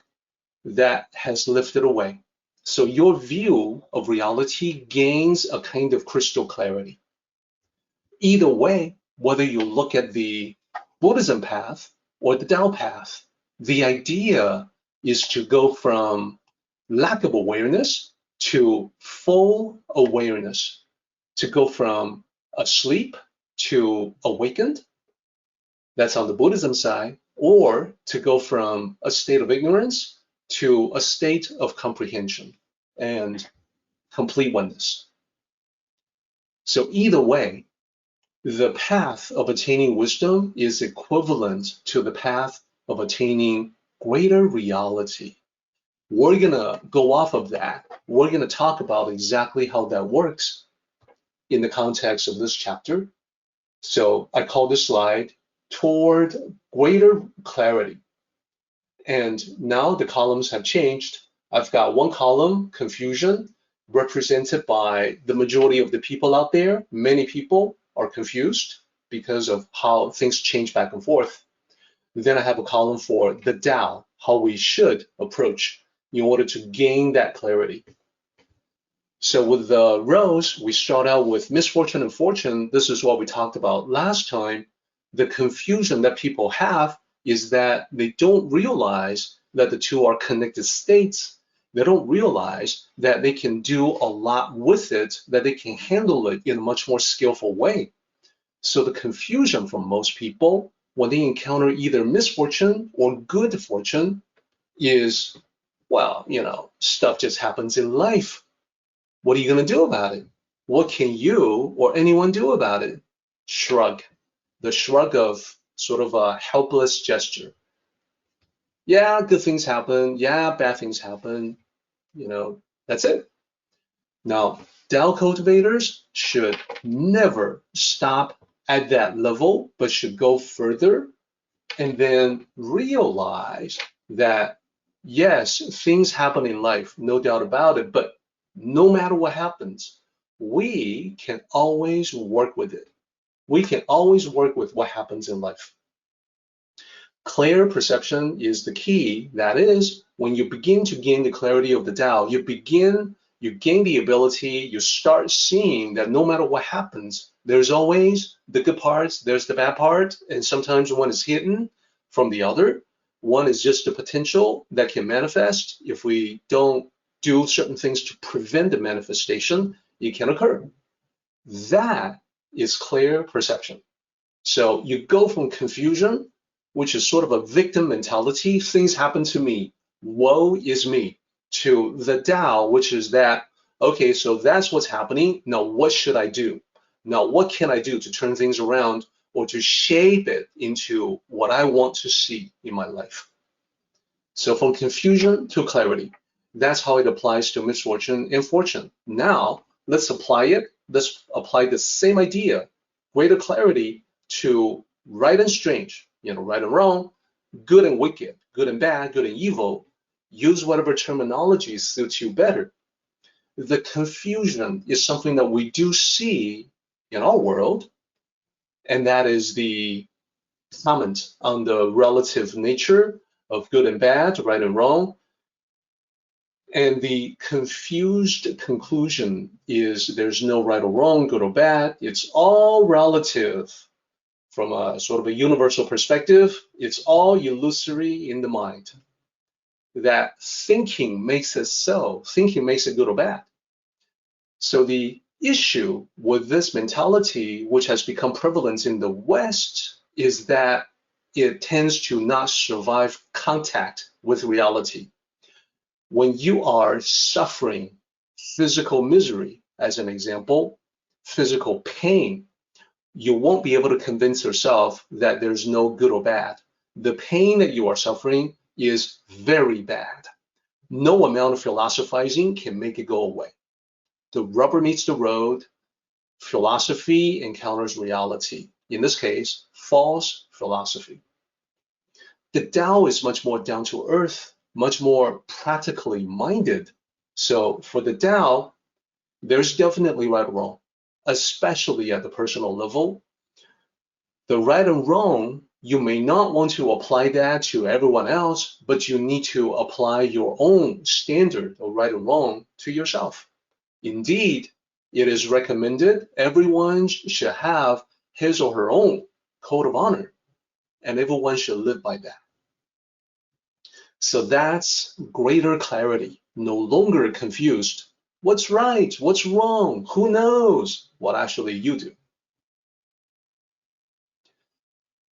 that has lifted away. So your view of reality gains a kind of crystal clarity. Either way, whether you look at the Buddhism path or the Tao path, the idea is to go from lack of awareness to full awareness, to go from asleep to awakened. That's on the Buddhism side, or to go from a state of ignorance to a state of comprehension and complete oneness. So either way, the path of attaining wisdom is equivalent to the path of attaining greater reality. We're gonna go off of that. We're gonna talk about exactly how that works in the context of this chapter. So I call this slide toward greater clarity. And now the columns have changed. I've got one column, confusion, represented by the majority of the people out there. Many people are confused because of how things change back and forth. Then I have a column for the Tao, how we should approach in order to gain that clarity. So with the rows, we start out with misfortune and fortune. This is what we talked about last time. The confusion that people have is that they don't realize that the two are connected states, They don't realize that they can do a lot with it, that they can handle it in a much more skillful way. So the confusion from most people when they encounter either misfortune or good fortune is, well, stuff just happens in life. What are you going to do about it? What can you or anyone do about it? Shrug. The shrug of sort of a helpless gesture. Yeah, good things happen. Yeah, bad things happen. That's it. Now, Tao cultivators should never stop at that level, but should go further and then realize that, yes, things happen in life, no doubt about it, but no matter what happens, we can always work with it. We can always work with what happens in life. Clear perception is the key. That is, when you begin to gain the clarity of the Tao, you gain the ability, you start seeing that no matter what happens, there's always the good parts, there's the bad part, and sometimes one is hidden from the other. One is just the potential that can manifest. If we don't do certain things to prevent the manifestation, it can occur. That is clear perception. So you go from confusion, which is sort of a victim mentality, things happen to me, woe is me, to the Tao, which is that, okay, so that's what's happening. Now, what should I do? Now, what can I do to turn things around or to shape it into what I want to see in my life? So from confusion to clarity, that's how it applies to misfortune and fortune. Now, let's apply it. Let's apply the same idea, greater clarity, to right and strange, right and wrong, good and wicked, good and bad, good and evil. Use whatever terminology suits you better. The confusion is something that we do see in our world, and that is the comment on the relative nature of good and bad, right and wrong. And the confused conclusion is there's no right or wrong, good or bad. It's all relative. From a sort of a universal perspective, it's all illusory in the mind. That thinking makes it so. Thinking makes it good or bad. So the issue with this mentality, which has become prevalent in the West, is that it tends to not survive contact with reality. When you are suffering physical misery, as an example, physical pain, you won't be able to convince yourself that there's no good or bad. The pain that you are suffering is very bad. No amount of philosophizing can make it go away. The rubber meets the road. Philosophy encounters reality. In this case, false philosophy. The Tao is much more down to earth, much more practically minded. So for the Tao, there's definitely right or wrong, especially at the personal level. The right and wrong, you may not want to apply that to everyone else, but you need to apply your own standard of right and wrong to yourself. Indeed, it is recommended everyone should have his or her own code of honor, and everyone should live by that. So that's greater clarity, no longer confused. What's right? What's wrong? Who knows what actually you do?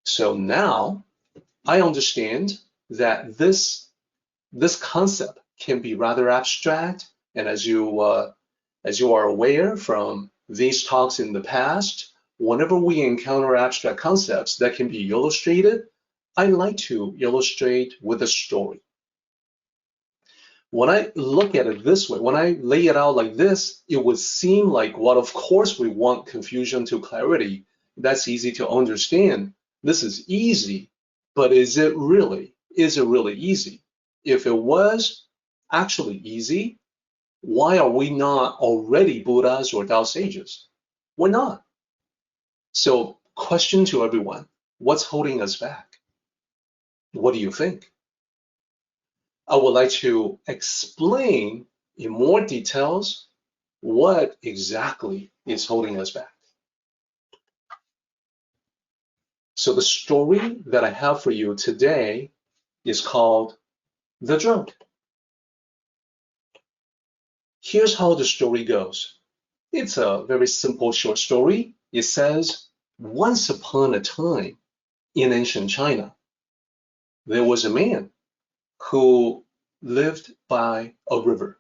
So now I understand that this concept can be rather abstract, and as you are aware from these talks in the past, whenever we encounter abstract concepts that can be illustrated, I like to illustrate with a story. When I look at it this way, when I lay it out like this, it would seem like, well, of course we want confusion to clarity. That's easy to understand. This is easy, but is it really? Is it really easy? If it was actually easy, why are we not already Buddhas or Tao sages? We're not. So, question to everyone, what's holding us back? What do you think? I would like to explain in more details what exactly is holding us back. So the story that I have for you today is called The Drunk. Here's how the story goes. It's a very simple short story. It says, once upon a time in ancient China, there was a man who lived by a river.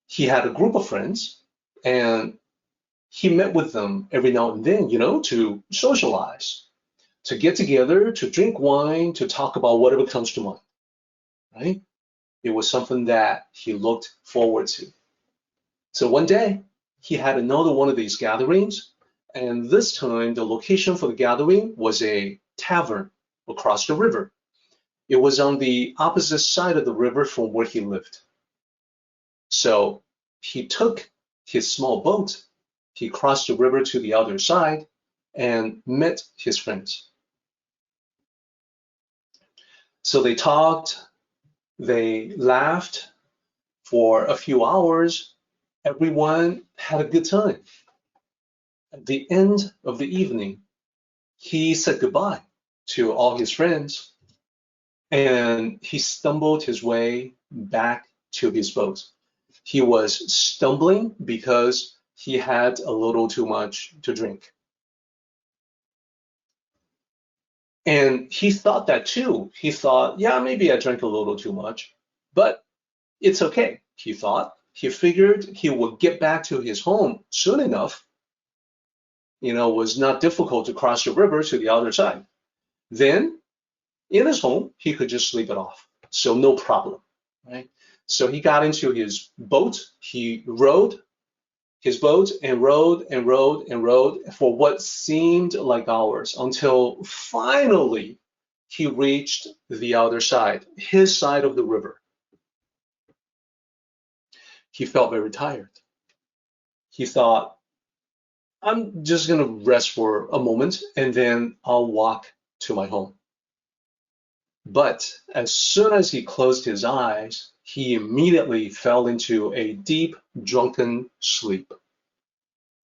He had a group of friends, and he met with them every now and then, to socialize, to get together, to drink wine, to talk about whatever comes to mind, right? It was something that he looked forward to. So one day, he had another one of these gatherings, and this time the location for the gathering was a tavern across the river. It was on the opposite side of the river from where he lived. So he took his small boat, he crossed the river to the other side, and met his friends. So they talked, they laughed for a few hours. Everyone had a good time. At the end of the evening, he said goodbye to all his friends, and he stumbled his way back to his boat. He was stumbling because he had a little too much to drink. And he thought that too. He thought, yeah, maybe I drank a little too much, but it's okay, he thought. He figured he would get back to his home soon enough. It was not difficult to cross the river to the other side. Then, in his home, he could just sleep it off. So no problem, right? So he got into his boat. He rowed his boat and rowed and rowed and rowed for what seemed like hours until finally he reached the other side, his side of the river. He felt very tired. He thought, I'm just going to rest for a moment and then I'll walk to my home. But as soon as he closed his eyes, he immediately fell into a deep, drunken sleep.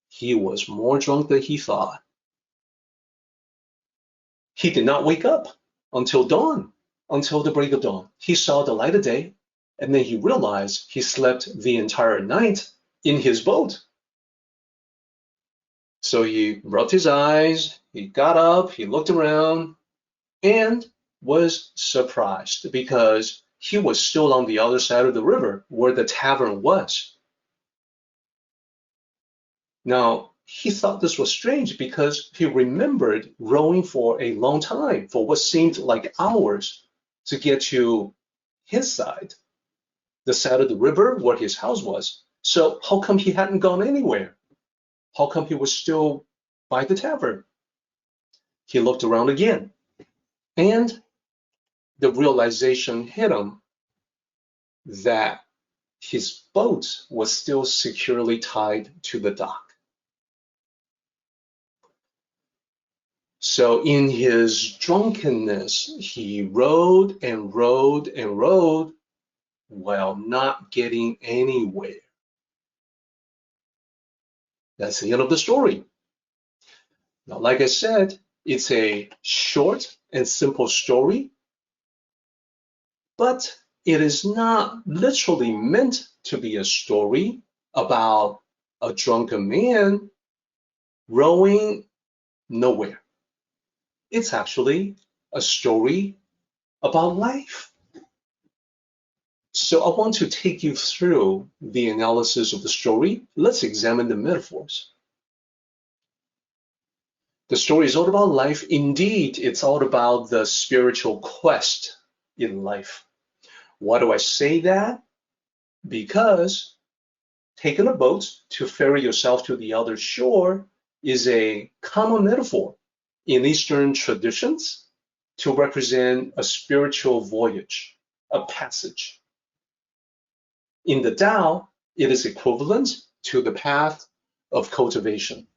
He was more drunk than he thought. He did not wake up until dawn, until the break of dawn. He saw the light of day, and then he realized he slept the entire night in his boat. So he rubbed his eyes, he got up, he looked around, and was surprised because he was still on the other side of the river where the tavern was. Now, he thought this was strange because he remembered rowing for a long time, for what seemed like hours, to get to his side, the side of the river where his house was. So how come he hadn't gone anywhere? How come he was still by the tavern? He looked around again, and the realization hit him that his boat was still securely tied to the dock. So in his drunkenness, he rowed and rowed and rowed while not getting anywhere. That's the end of the story. Now, like I said, it's a short and simple story, but it is not literally meant to be a story about a drunken man rowing nowhere. It's actually a story about life. So I want to take you through the analysis of the story. Let's examine the metaphors. The story is all about life. Indeed, it's all about the spiritual quest in life. Why do I say that? Because taking a boat to ferry yourself to the other shore is a common metaphor in Eastern traditions to represent a spiritual voyage, a passage. In the Tao, it is equivalent to the path of cultivation.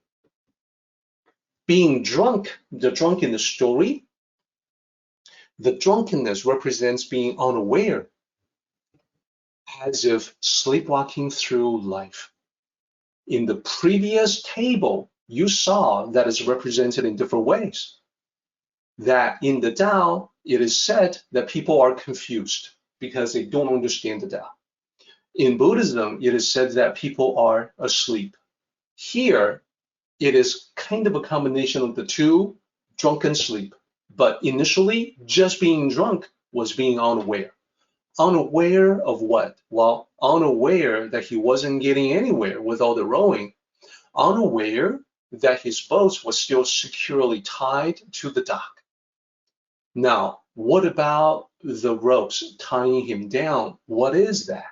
Being drunk, the drunk in the story, the drunkenness represents being unaware, as if sleepwalking through life. In the previous table, you saw that is represented in different ways. That in the Tao, it is said that people are confused because they don't understand the Tao. In Buddhism, it is said that people are asleep. Here, it is kind of a combination of the two, drunken sleep. But initially, just being drunk was being unaware. Unaware of what? Well, unaware that he wasn't getting anywhere with all the rowing. Unaware that his boat was still securely tied to the dock. Now, what about the ropes tying him down? What is that?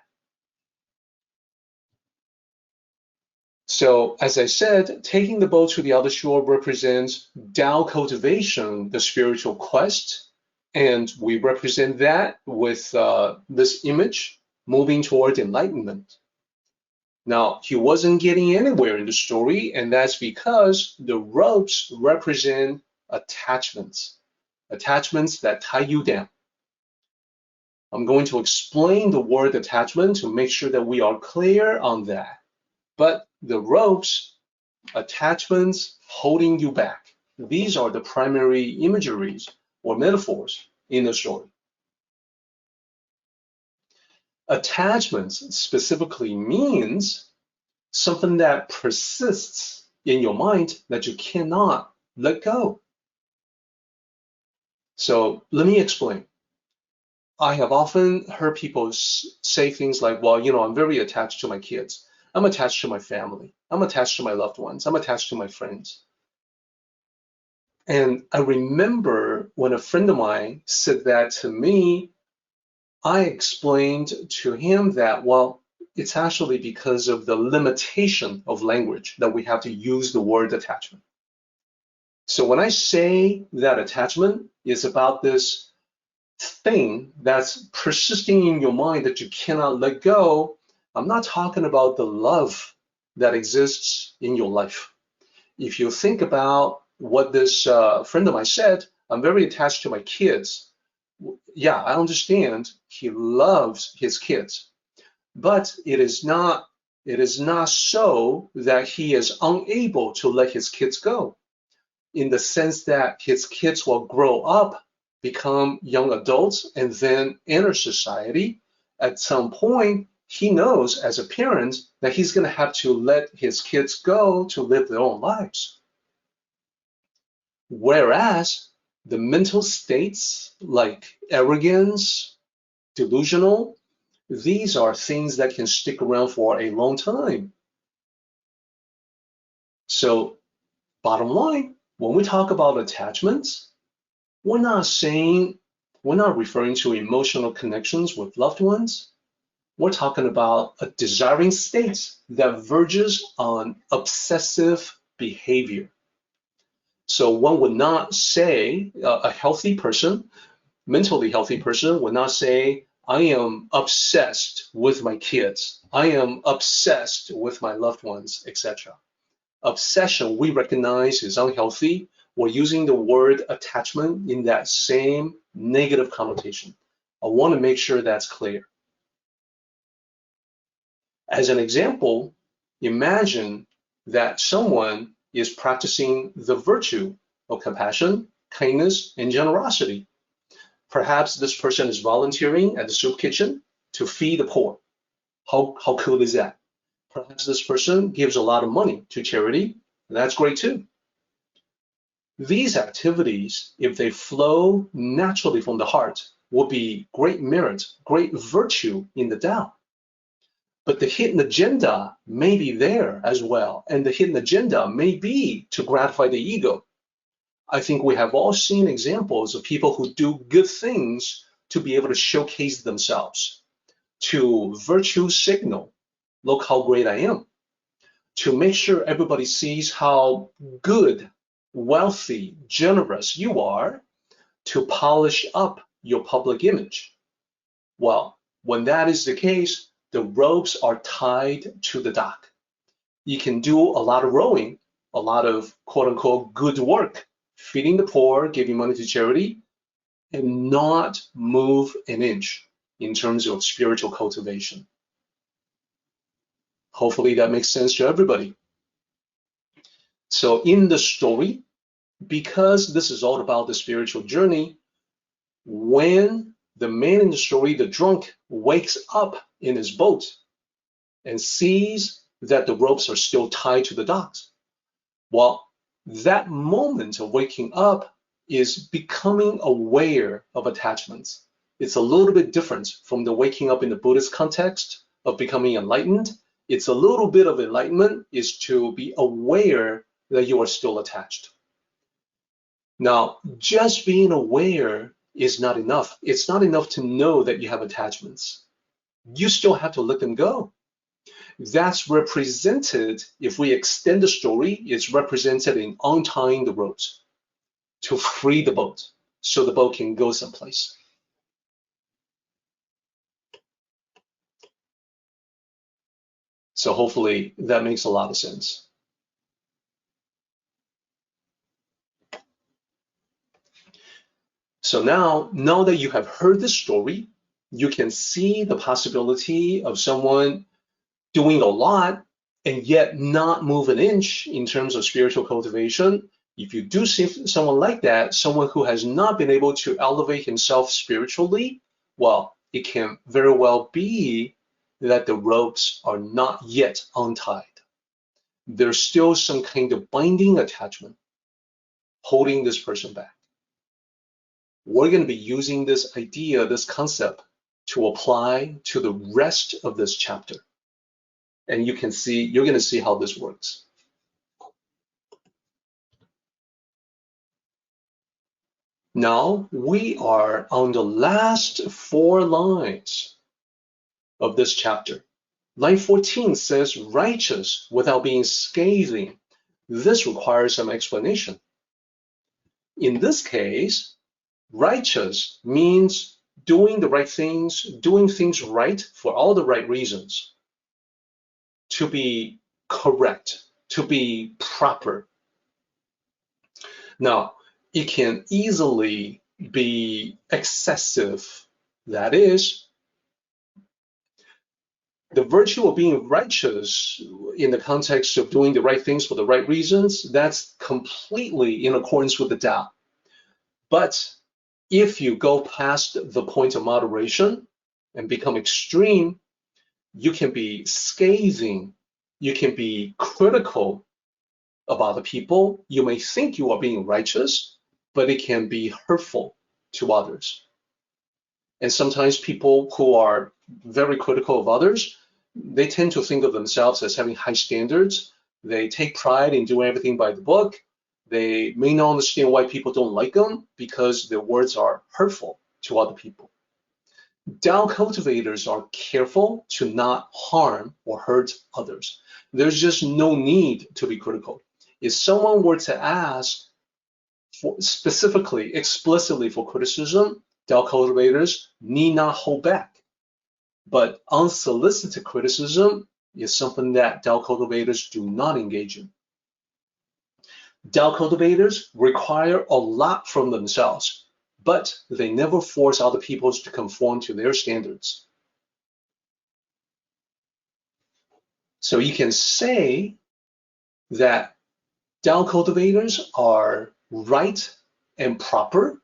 So, as I said, taking the boat to the other shore represents Tao cultivation, the spiritual quest, and we represent that with this image moving toward enlightenment. Now, he wasn't getting anywhere in the story, and that's because the ropes represent attachments, attachments that tie you down. I'm going to explain the word attachment to make sure that we are clear on that. But the ropes, attachments holding you back, these are the primary imageries or metaphors in the story. Attachments specifically means something that persists in your mind that you cannot let go. So let me explain. I have often heard people say things like, well, I'm very attached to my kids. I'm attached to my family. I'm attached to my loved ones. I'm attached to my friends. And I remember when a friend of mine said that to me, I explained to him that, well, it's actually because of the limitation of language that we have to use the word attachment. So when I say that attachment is about this thing that's persisting in your mind that you cannot let go, I'm not talking about the love that exists in your life. If you think about what this friend of mine said, I'm very attached to my kids. Yeah, I understand he loves his kids, but it is not so that he is unable to let his kids go, in the sense that his kids will grow up, become young adults, and then enter society. At some point, he knows as a parent that he's going to have to let his kids go to live their own lives. Whereas the mental states like arrogance, delusional, these are things that can stick around for a long time. So, bottom line, when we talk about attachments, we're not referring to emotional connections with loved ones. We're talking about a desiring state that verges on obsessive behavior. So one would not say, a healthy person, mentally healthy person would not say, I am obsessed with my kids. I am obsessed with my loved ones, etc. Obsession, we recognize, is unhealthy. We're using the word attachment in that same negative connotation. I want to make sure that's clear. As an example, imagine that someone is practicing the virtue of compassion, kindness, and generosity. Perhaps this person is volunteering at the soup kitchen to feed the poor. How cool is that? Perhaps this person gives a lot of money to charity. That's great too. These activities, if they flow naturally from the heart, will be great merit, great virtue in the Tao. But the hidden agenda may be there as well, and the hidden agenda may be to gratify the ego. I think we have all seen examples of people who do good things to be able to showcase themselves, to virtue signal, look how great I am, to make sure everybody sees how good, wealthy, generous you are, to polish up your public image. Well, when that is the case, the ropes are tied to the dock. You can do a lot of rowing, a lot of quote unquote good work, feeding the poor, giving money to charity, and not move an inch in terms of spiritual cultivation. Hopefully that makes sense to everybody. So in the story, because this is all about the spiritual journey, when the man in the story, the drunk, wakes up in his boat, and sees that the ropes are still tied to the dogs. Well, that moment of waking up is becoming aware of attachments. It's a little bit different from the waking up in the Buddhist context of becoming enlightened. It's a little bit of enlightenment is to be aware that you are still attached. Now, just being aware is not enough. It's not enough to know that you have attachments. You still have to let them go. That's represented, if we extend the story, it's represented in untying the ropes to free the boat so the boat can go someplace. So hopefully that makes a lot of sense. So now that you have heard the story, you can see the possibility of someone doing a lot and yet not move an inch in terms of spiritual cultivation. If you do see someone like that, someone who has not been able to elevate himself spiritually, well, it can very well be that the ropes are not yet untied. There's still some kind of binding attachment holding this person back. We're going to be using this idea, this concept, to apply to the rest of this chapter. And you're going to see how this works. Now we are on the last 4 lines of this chapter. Line 14 says righteous without being scathing. This requires some explanation. In this case, righteous means doing the right things, doing things right for all the right reasons. To be correct, to be proper. Now, it can easily be excessive. That is, the virtue of being righteous in the context of doing the right things for the right reasons, that's completely in accordance with the Tao. But if you go past the point of moderation and become extreme, you can be scathing, you can be critical of other people. You may think you are being righteous, but it can be hurtful to others. And sometimes people who are very critical of others, they tend to think of themselves as having high standards. They take pride in doing everything by the book. They may not understand why people don't like them because their words are hurtful to other people. Tao cultivators are careful to not harm or hurt others. There's just no need to be critical. If someone were to ask for specifically, explicitly for criticism, Tao cultivators need not hold back. But unsolicited criticism is something that Tao cultivators do not engage in. Tao cultivators require a lot from themselves, but they never force other people to conform to their standards. So you can say that Tao cultivators are right and proper.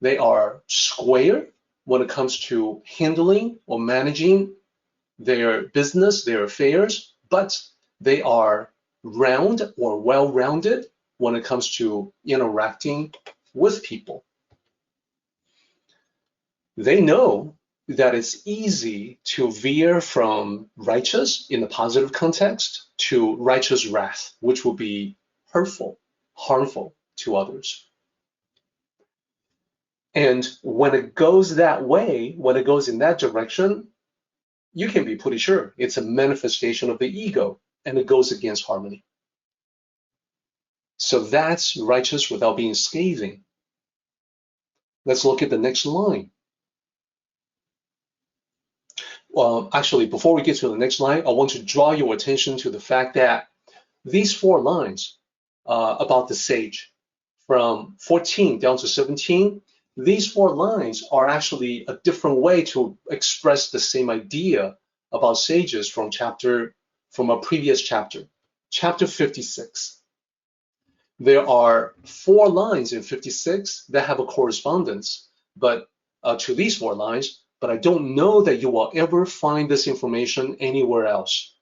They are square when it comes to handling or managing their business, their affairs, but they are round or well-rounded when it comes to interacting with people. They know that it's easy to veer from righteous in the positive context to righteous wrath, which will be hurtful, harmful to others. And when it goes that way, when it goes in that direction, you can be pretty sure it's a manifestation of the ego and it goes against harmony. So that's righteous without being scathing. Let's look at the next line. Well, actually, before we get to the next line, I want to draw your attention to the fact that these 4 lines about the sage, from 14 down to 17, these 4 lines are actually a different way to express the same idea about sages from a previous chapter, chapter 56. There are 4 lines in 56 that have a correspondence, but to these 4 lines, but I don't know that you will ever find this information anywhere else.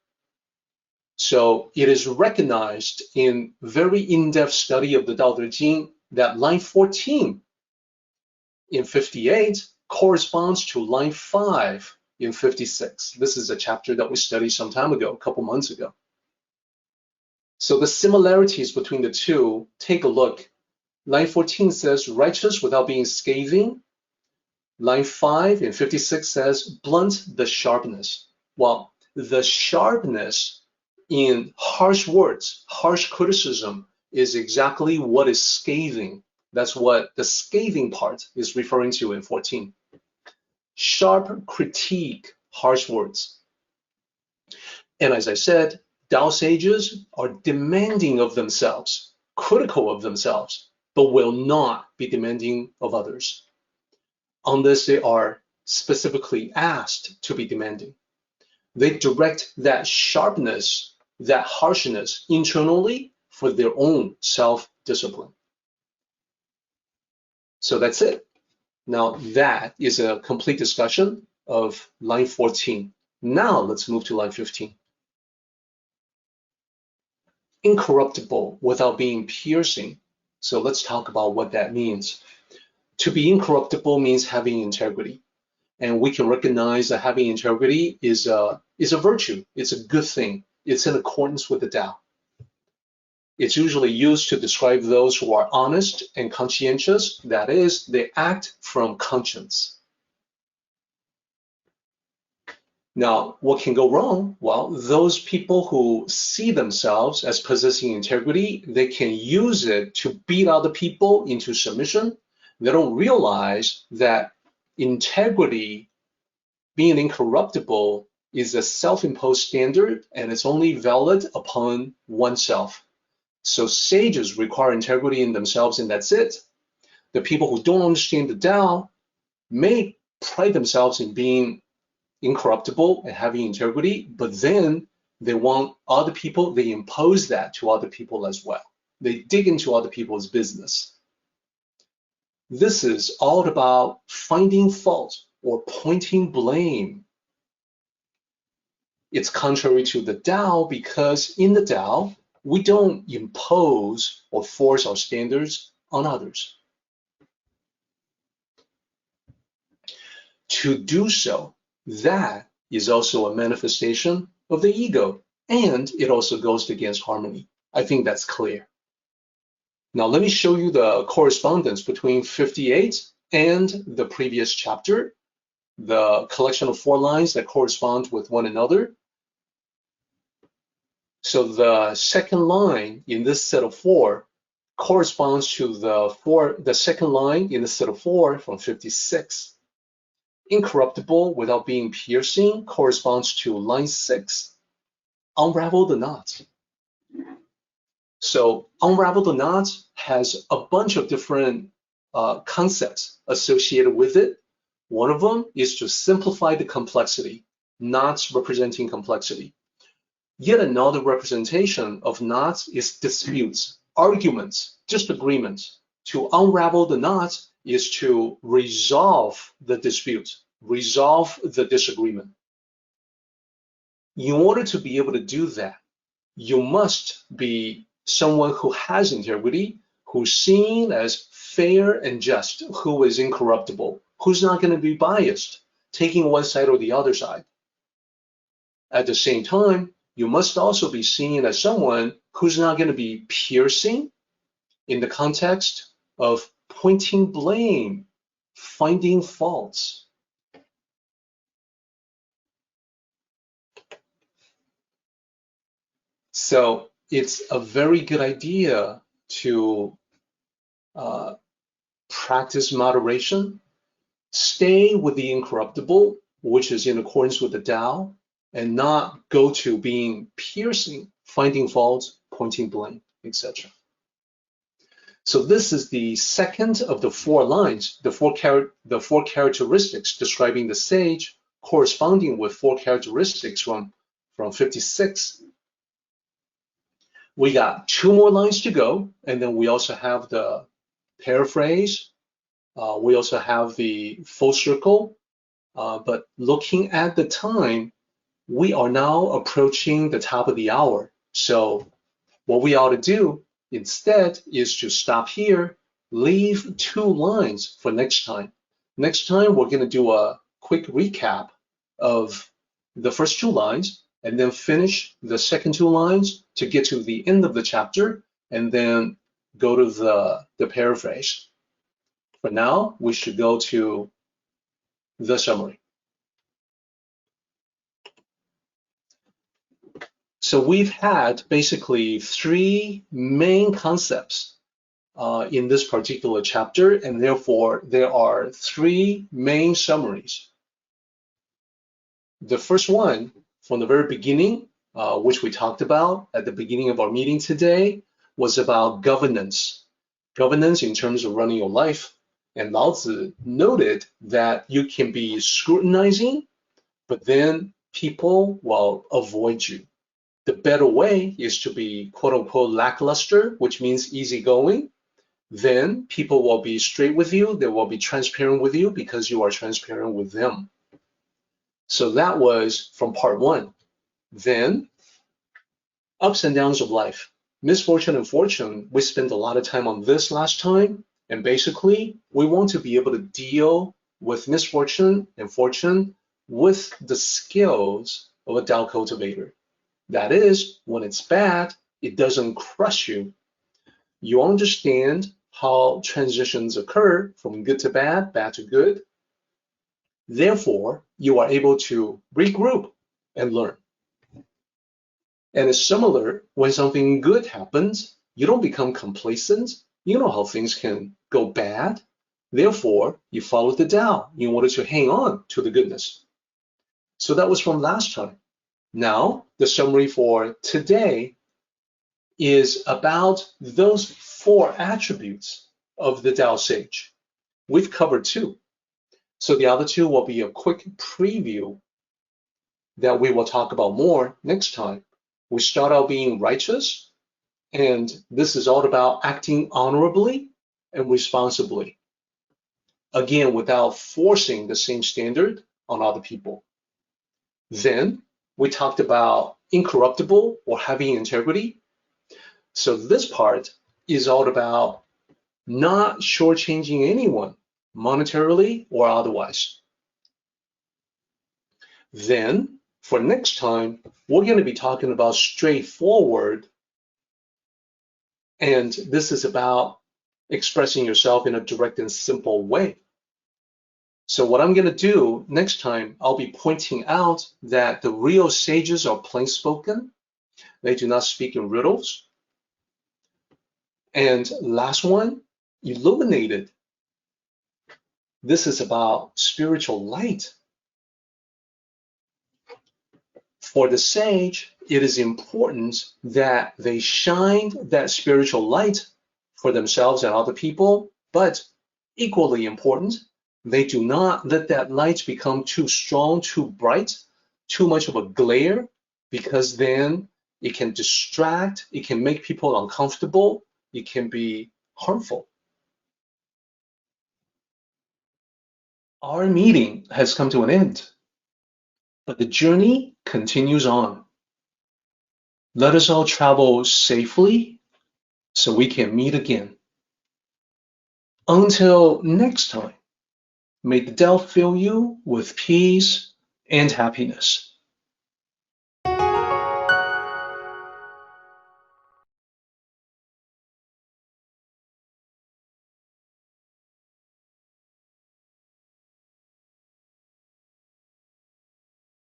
So it is recognized in very in-depth study of the Tao Te Ching that line 14 in 58 corresponds to line 5 in 56. This is a chapter that we studied some time ago, a couple months ago. So the similarities between the two, take a look. Line 14 says righteous without being scathing. Line 5 in 56 says blunt the sharpness. Well, the sharpness in harsh words, harsh criticism is exactly what is scathing. That's what the scathing part is referring to in 14. Sharp critique, harsh words. And as I said, Tao sages are demanding of themselves, critical of themselves, but will not be demanding of others unless they are specifically asked to be demanding. They direct that sharpness, that harshness internally for their own self-discipline. So that's it. Now that is a complete discussion of line 14. Now let's move to line 15. Incorruptible without being piercing. So let's talk about what that means. To be incorruptible means having integrity. And we can recognize that having integrity is a virtue. It's a good thing. It's in accordance with the Tao. It's usually used to describe those who are honest and conscientious. That is, they act from conscience. Now, what can go wrong? Well, those people who see themselves as possessing integrity, they can use it to beat other people into submission. They don't realize that integrity, being incorruptible, is a self-imposed standard, and it's only valid upon oneself. So sages require integrity in themselves, and that's it. The people who don't understand the Tao may pride themselves in being incorruptible and having integrity, but then they want other people, they impose that to other people as well. They dig into other people's business. This is all about finding fault or pointing blame. It's contrary to the Tao because in the Tao, we don't impose or force our standards on others. To do so, that is also a manifestation of the ego, and it also goes against harmony. I think that's clear. Now let me show you the correspondence between 58 and the previous chapter, the collection of 4 lines that correspond with one another. So the second line in this set of 4 corresponds to the second line in the set of 4 from 56. Incorruptible without being piercing corresponds to line 6. Unravel the knot. So unravel the knot has a bunch of different concepts associated with it. One of them is to simplify the complexity, knots representing complexity. Yet another representation of knots is disputes, arguments, disagreements. To unravel the knot is to resolve the dispute, resolve the disagreement. In order to be able to do that, you must be someone who has integrity, who's seen as fair and just, who is incorruptible, who's not going to be biased, taking one side or the other side. At the same time, you must also be seen as someone who's not going to be piercing in the context of pointing blame, finding faults. So it's a very good idea to practice moderation, stay with the incorruptible, which is in accordance with the Tao, and not go to being piercing, finding faults, pointing blame, etc. So this is the second of the 4 lines, the four characteristics describing the sage, corresponding with 4 characteristics from 56. We got 2 more lines to go, and then we also have the paraphrase. We also have the full circle but looking at the time, we are now approaching the top of the hour. So what we ought to do instead is to stop here, leave 2 lines for next time. Next time, we're going to do a quick recap of the first 2 lines and then finish the second 2 lines to get to the end of the chapter and then go to the paraphrase. For now, we should go to the summary. So we've had basically 3 main concepts in this particular chapter, and therefore there are 3 main summaries. The first one, from the very beginning, which we talked about at the beginning of our meeting today, was about governance. Governance in terms of running your life. And Lao Tzu noted that you can be scrutinizing, but then people will avoid you. The better way is to be quote unquote lackluster, which means easygoing. Then people will be straight with you. They will be transparent with you because you are transparent with them. So that was from part 1. Then ups and downs of life. Misfortune and fortune, we spent a lot of time on this last time. And basically, we want to be able to deal with misfortune and fortune with the skills of a Tao cultivator. That is, when it's bad, it doesn't crush you. You understand how transitions occur from good to bad, bad to good. Therefore, you are able to regroup and learn. And it's similar when something good happens, you don't become complacent. You know how things can go bad. Therefore, you follow the Tao in order to hang on to the goodness. So that was from last time. Now, the summary for today is about those 4 attributes of the Tao sage. We've covered 2. So the other 2 will be a quick preview that we will talk about more next time. We start out being righteous, and this is all about acting honorably and responsibly. Again, without forcing the same standard on other people. Then we talked about incorruptible or having integrity. So this part is all about not shortchanging anyone, monetarily or otherwise. Then for next time, we're going to be talking about straightforward. And this is about expressing yourself in a direct and simple way. So what I'm going to do next time, I'll be pointing out that the real sages are plain spoken. They do not speak in riddles. And last one, illuminated. This is about spiritual light. For the sage, it is important that they shine that spiritual light for themselves and other people, but equally important, they do not let that light become too strong, too bright, too much of a glare, because then it can distract, it can make people uncomfortable, it can be harmful. Our meeting has come to an end, but the journey continues on. Let us all travel safely so we can meet again. Until next time, may the Tao fill you with peace and happiness.